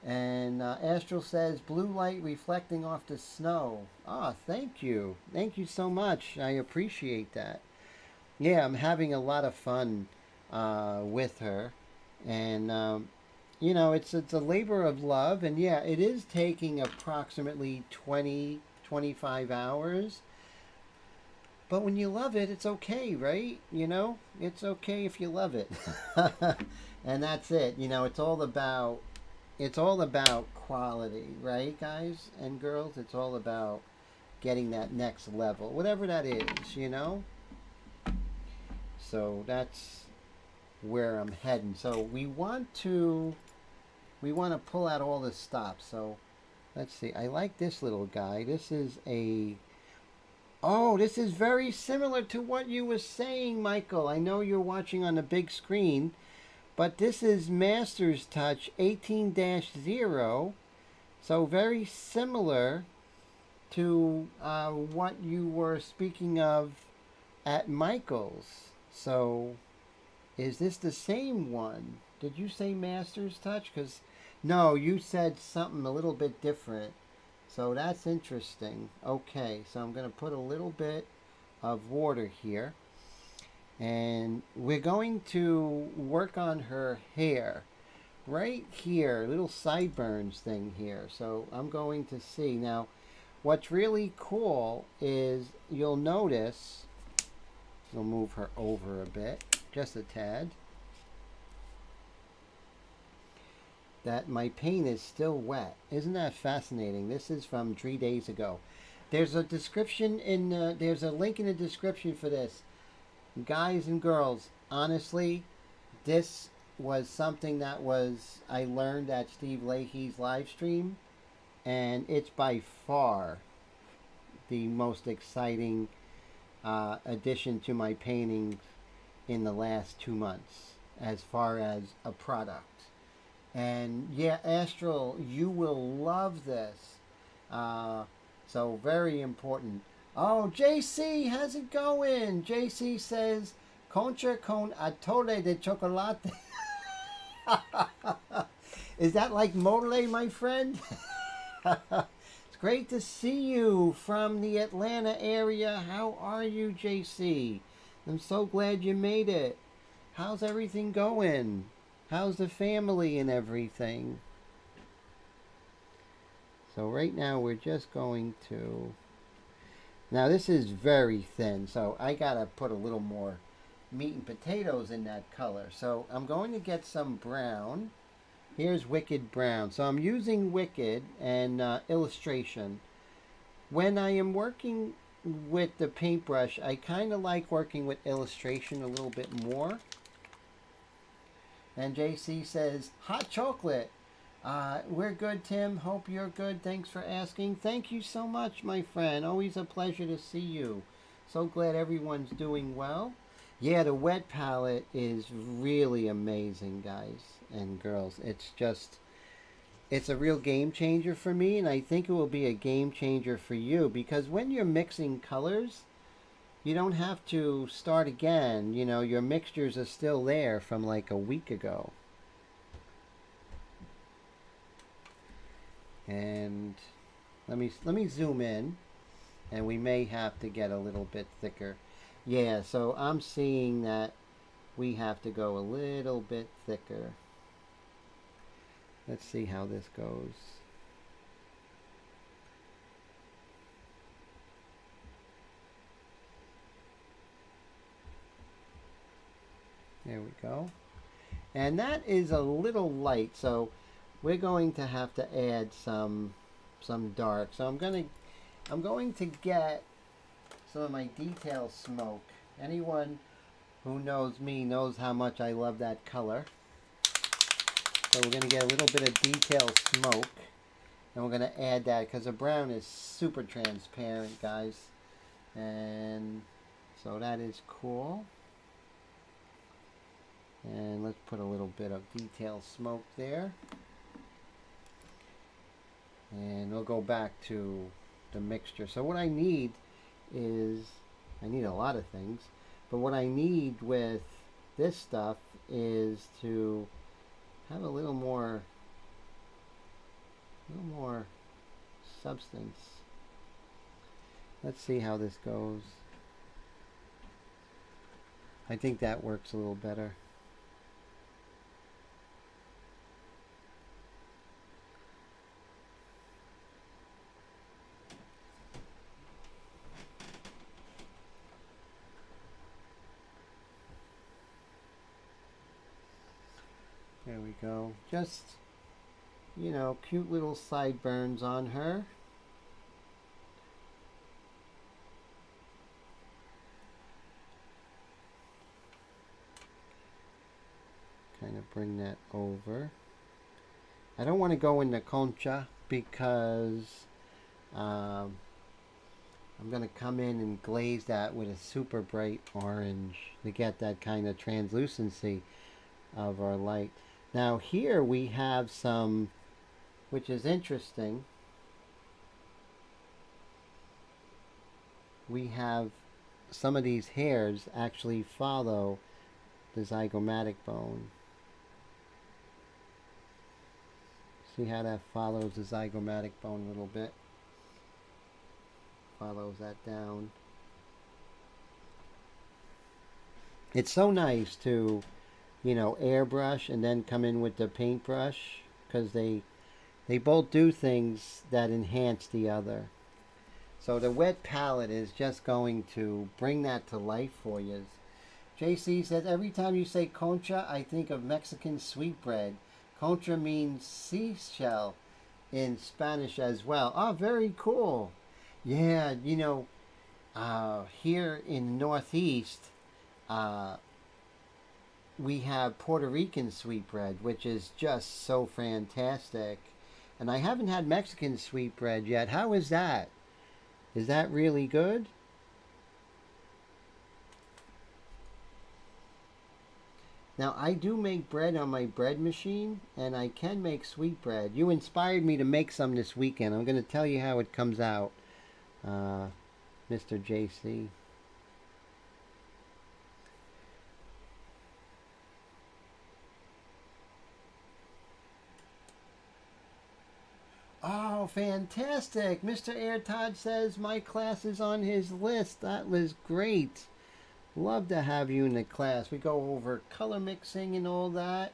And Astral says blue light reflecting off the snow. Ah, thank you. Thank you so much. I appreciate that. Yeah, I'm having a lot of fun with her. And, you know, it's a labor of love. And yeah, it is taking approximately 20-25 hours. But when you love it, it's okay, right? You know, it's okay if you love it. And that's it. You know, it's all about quality, right, guys and girls? It's all about getting that next level, whatever that is, you know? So that's where I'm heading. So we want to pull out all the stops. So let's see. I like this little guy. This is this is very similar to what you were saying, Michael. I know you're watching on the big screen, but this is Master's Touch 18-0. So very similar to what you were speaking of at Michael's. So is this the same one? Did you say Master's Touch? Because no, you said something a little bit different. So that's interesting. Okay, so I'm going to put a little bit of water here. And we're going to work on her hair. Right here, little sideburns thing here. So I'm going to see. Now, what's really cool is you'll notice, we'll move her over a bit, just a tad, that my paint is still wet. Isn't that fascinating? This is from 3 days ago. There's a description there's a link in the description for this. Guys and girls, honestly, this was something that I learned at Steve Leahy's live stream, and it's by far the most exciting addition to my paintings in the last 2 months as far as a product. And yeah, Astral, you will love this. So very important. Oh, JC, how's it going? JC says, Concha con atole de chocolate. Is that like mole, my friend? It's great to see you from the Atlanta area. How are you, JC? I'm so glad you made it. How's everything going? How's the family and everything? So right now we're just going to... Now this is very thin, so I gotta put a little more meat and potatoes in that color. So I'm going to get some brown. Here's Wicked Brown. So I'm using Wicked and illustration. When I am working with the paintbrush, I kind of like working with illustration a little bit more. And JC says, hot chocolate. We're good, Tim. Hope you're good. Thanks for asking. Thank you so much, my friend. Always a pleasure to see you. So glad everyone's doing well. Yeah, the wet palette is really amazing, guys and girls. It's a real game changer for me, and I think it will be a game changer for you, because when you're mixing colors, you don't have to start again. You know, your mixtures are still there from like a week ago. And let me zoom in, and we may have to get a little bit thicker. Yeah, so I'm seeing that we have to go a little bit thicker. Let's see how this goes. There we go. And that is a little light, so we're going to have to add some dark. So I'm going to get some of my detail smoke. Anyone who knows me knows how much I love that color. So we're going to get a little bit of detail smoke, and we're going to add that because the brown is super transparent, guys. And so that is cool. And let's put a little bit of detail smoke there. And we'll go back to the mixture. So what I need is, I need a lot of things, but what I need with this stuff is to have a little more substance. Let's see how this goes. I think that works a little better. There we go. Just, you know, cute little sideburns on her. Kind of bring that over. I don't want to go into concha because I'm going to come in and glaze that with a super bright orange to get that kind of translucency of our light. Now here we have some, which is interesting, we have some of these hairs actually follow the zygomatic bone. See how that follows the zygomatic bone a little bit? Follows that down. It's so nice to, you know, airbrush and then come in with the paintbrush, because they both do things that enhance the other. So the wet palette is just going to bring that to life for you. JC says, every time you say concha, I think of Mexican sweetbread. Concha means seashell in Spanish as well. Oh, very cool. Yeah, you know, here in the Northeast, we have Puerto Rican sweetbread, which is just so fantastic. And I haven't had Mexican sweetbread yet. How is that? Is that really good? Now, I do make bread on my bread machine, and I can make sweetbread. You inspired me to make some this weekend. I'm going to tell you how it comes out, Mr. JC. Oh, fantastic. Mr. Airtod says my class is on his list. That was great. Love to have you in the class. We go over color mixing and all that.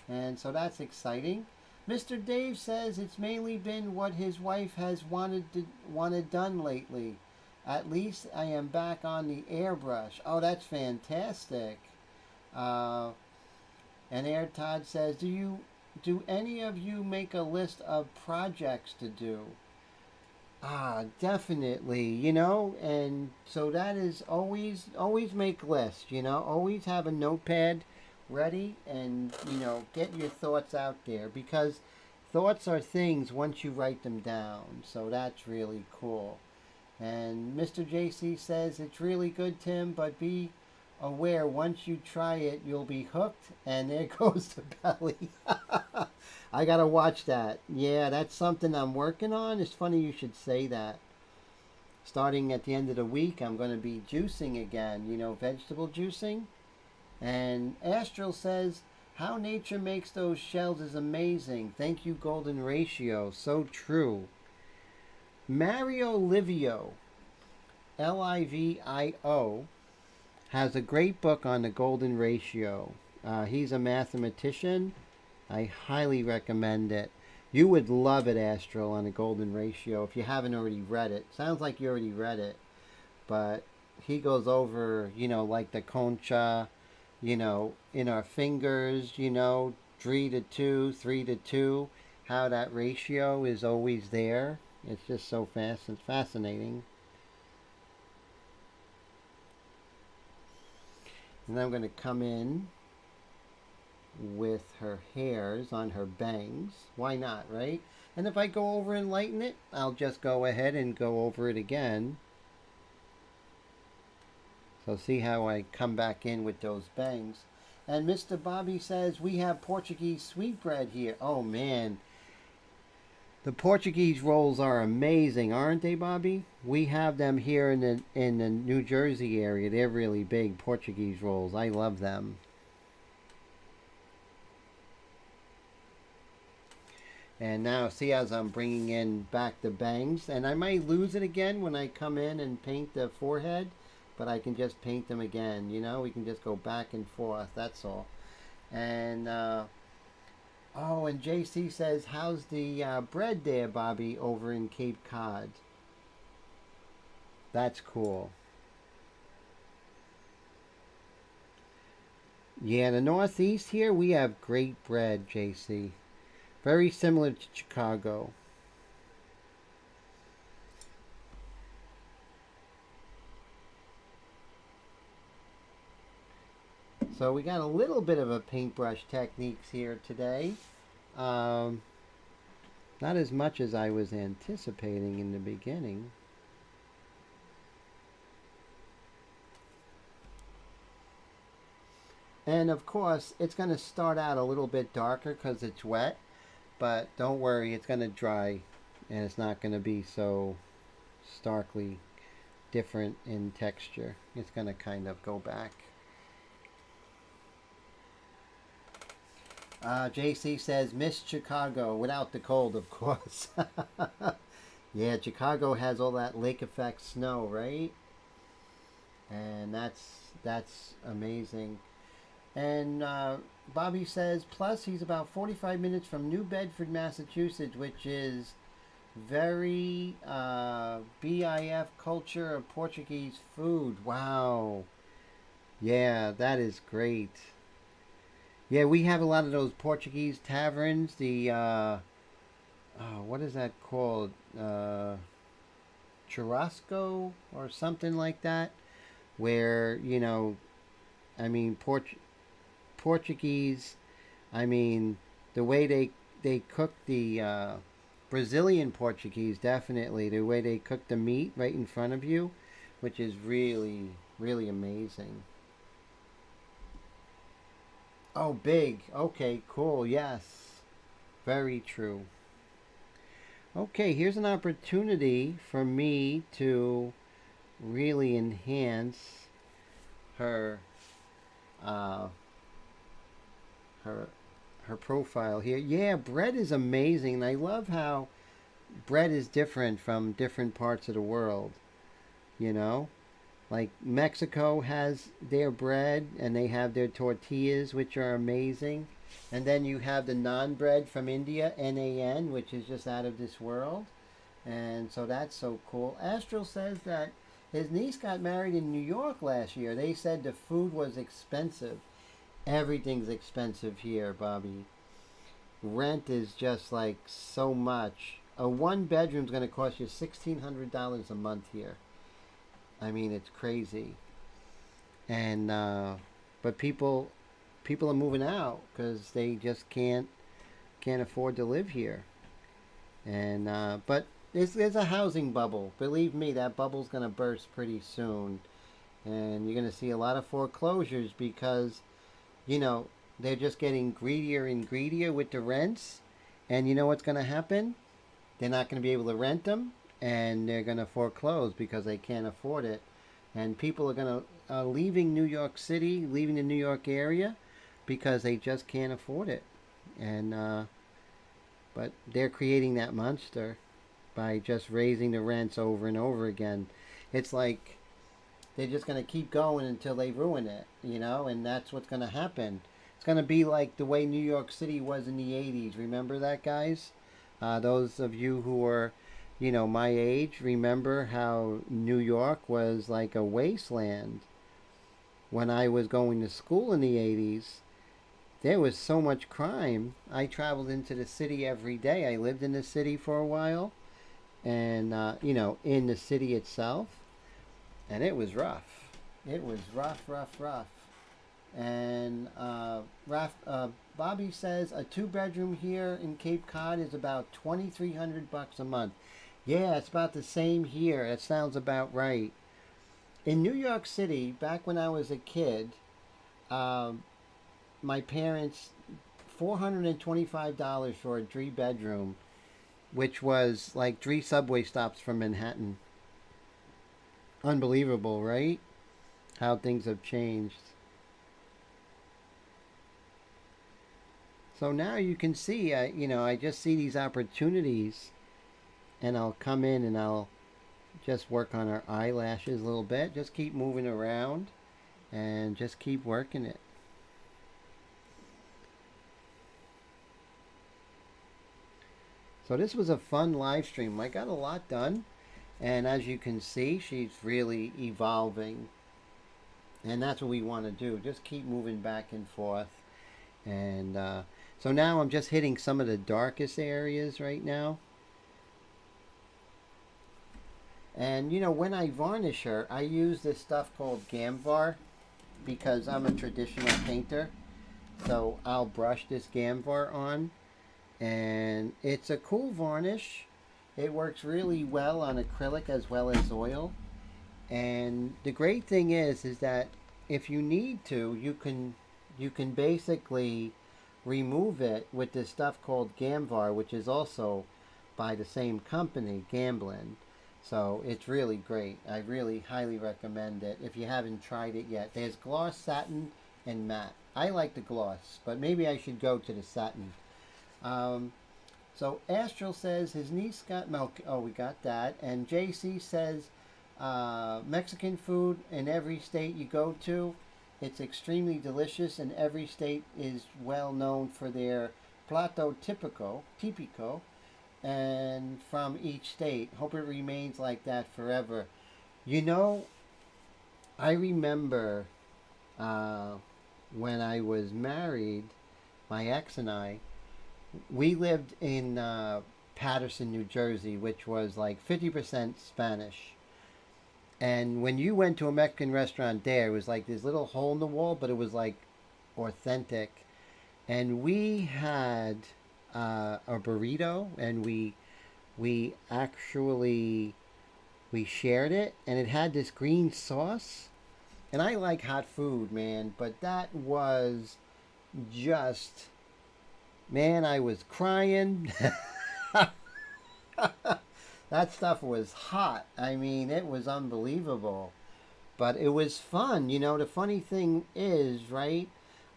And so that's exciting. Mr. Dave says it's mainly been what his wife has wanted done lately. At least I am back on the airbrush. Oh, that's fantastic. And Air Todd says, do any of you make a list of projects to do? Definitely, and so that is always make lists, always have a notepad ready and, get your thoughts out there because thoughts are things once you write them down. So that's really cool. And Mr. JC says, it's really good, Tim, but be aware once you try it, you'll be hooked and there goes the belly. I gotta watch that. Yeah, that's something I'm working on. It's funny you should say that. Starting at the end of the week, I'm going to be juicing again, vegetable juicing. And Astral says, how nature makes those shells is amazing. Thank you, Golden Ratio. So true. Mario Livio, Livio, has a great book on the Golden Ratio. He's a mathematician. I highly recommend it. You would love it, Astral, on the Golden Ratio if you haven't already read it. Sounds like you already read it. But he goes over, like the concha, in our fingers, 3 to 2, 3 to 2, how that ratio is always there. It's just so fascinating. And I'm going to come in with her hairs on her bangs. Why not, right? And if I go over and lighten it, I'll just go ahead and go over it again. So see how I come back in with those bangs. And Mr. Bobby says, we have Portuguese sweetbread here. Oh man, the Portuguese rolls are amazing, aren't they, Bobby? We have them here in the New Jersey area. They're really big, Portuguese rolls. I love them. And now see as I'm bringing in back the bangs, and I might lose it again when I come in and paint the forehead, but I can just paint them again, we can just go back and forth, that's all. And and JC says, how's the bread there, Bobby, over in Cape Cod? That's cool. Yeah, the Northeast here, we have great bread, JC. Very similar to Chicago. So we got a little bit of a paintbrush techniques here today. Not as much as I was anticipating in the beginning. And of course, it's going to start out a little bit darker because it's wet. But don't worry, it's going to dry and it's not going to be so starkly different in texture. It's going to kind of go back. JC says, miss Chicago without the cold, of course. Yeah, Chicago has all that lake effect snow, right? And that's amazing. And Bobby says, plus he's about 45 minutes from New Bedford, Massachusetts, which is very BIF culture of Portuguese food. Wow. Yeah, that is great. Yeah, we have a lot of those Portuguese taverns. The, what is that called? Churrasco or something like that. Where, Portuguese, the way they cook the Brazilian Portuguese, definitely. The way they cook the meat right in front of you, which is really, really amazing. Oh, big. Okay, cool. Yes. Very true. Okay, here's an opportunity for me to really enhance her her profile here. Yeah, bread is amazing. And I love how bread is different from different parts of the world, Like Mexico has their bread and they have their tortillas, which are amazing. And then you have the naan bread from India, NAN, which is just out of this world. And so that's so cool. Astral says that his niece got married in New York last year. They said the food was expensive. Everything's expensive here, Bobby. Rent is just like so much. A one bedroom's going to cost you $1,600 a month here. I mean, it's crazy. And but people are moving out because they just can't afford to live here. And but there's a housing bubble. Believe me, that bubble's going to burst pretty soon. And you're going to see a lot of foreclosures because, you know, they're just getting greedier and greedier with the rents. And you know what's going to happen? They're not going to be able to rent them, and they're going to foreclose because they can't afford it. And people are going to leaving New York City, leaving the New York area, because they just can't afford it. And but they're creating that monster by just raising the rents over and over again. It's like they're just going to keep going until they ruin it, you know, and that's what's going to happen. It's going to be like the way New York City was in the 80s. Remember that, guys? Those of you who are, you know, my age, remember how New York was like a wasteland. When I was going to school in the 80s, there was so much crime. I traveled into the city every day. I lived in the city for a while, and, you know, in the city itself, and it was rough. It was rough, rough, rough. And Bobby says a two-bedroom here in Cape Cod is about $2,300 a month. Yeah, it's about the same here. That sounds about right. In New York City, back when I was a kid, my parents $425 for a three-bedroom, which was like 3 subway stops from Manhattan. Unbelievable, right? How things have changed. So now you can see, you know, I just see these opportunities, and I'll come in and I'll just work on our eyelashes a little bit. Just keep moving around and just keep working it. So this was a fun live stream. I got a lot done, and as you can see, she's really evolving. And that's what we want to do. Just keep moving back and forth. And so now I'm just hitting some of the darkest areas right now. And you know, when I varnish her, I use this stuff called Gamvar because I'm a traditional painter. So I'll brush this Gamvar on, and it's a cool varnish. It works really well on acrylic as well as oil. And the great thing is that if you need to, you can basically remove it with this stuff called Gamvar, which is also by the same company, Gamblin. So it's really great. I really highly recommend it if you haven't tried it yet. There's gloss, satin, and matte. I like the gloss, but maybe I should go to the satin. So Astral says his niece got milk. Oh, we got that. And JC says Mexican food in every state you go to, it's extremely delicious, and every state is well known for their plato típico, and from each state. Hope it remains like that forever. You know, I remember when I was married, my ex and I, we lived in Paterson, New Jersey, which was like 50% Spanish. And when you went to a Mexican restaurant there, it was like this little hole in the wall, but it was like authentic. And we had a burrito, and we actually we shared it, and it had this green sauce. And I like hot food, man, but that was just, man, I was crying. That stuff was hot. I mean, it was unbelievable. But it was fun. You know, the funny thing is, right,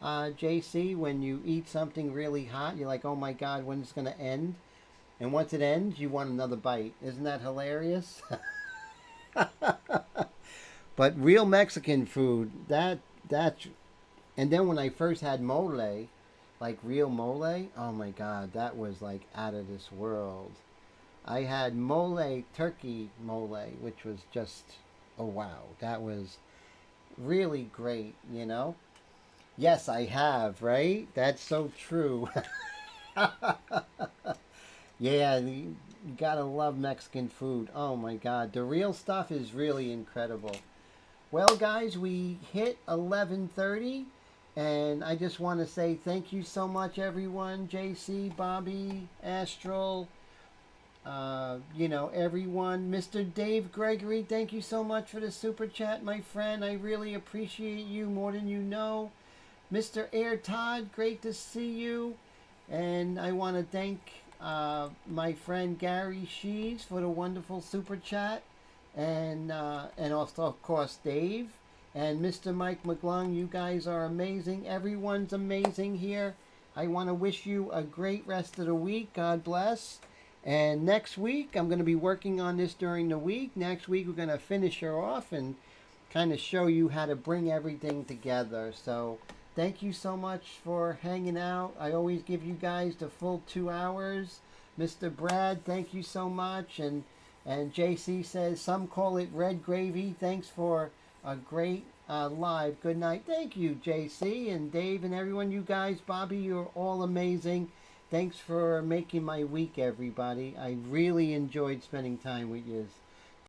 JC, when you eat something really hot, you're like, oh my God, when's it's going to end? And once it ends, you want another bite. Isn't that hilarious? But real Mexican food, that's, and then when I first had mole, like real mole, oh my god, that was like out of this world. I had mole, turkey mole, which was just, oh wow, that was really great, you know? Yes, I have, right? That's so true. Yeah, you gotta love Mexican food. Oh my god, the real stuff is really incredible. Well, guys, we hit 11:30, and I just want to say thank you so much, everyone. JC, Bobby, Astral, everyone. Mr. Dave Gregory, thank you so much for the super chat, my friend. I really appreciate you more than you know. Mr. Air Todd, great to see you. And I want to thank my friend Gary Shees for the wonderful super chat. And also, of course, Dave. And Mr. Mike McGlung, you guys are amazing. Everyone's amazing here. I want to wish you a great rest of the week. God bless. And next week, I'm going to be working on this during the week. Next week, we're going to finish her off and kind of show you how to bring everything together. So thank you so much for hanging out. I always give you guys the full 2 hours. Mr. Brad, thank you so much. And JC says, some call it red gravy. Thanks for a great live. Good night. Thank you, JC and Dave and everyone. You guys, Bobby, you're all amazing. Thanks for making my week, everybody. I really enjoyed spending time with you.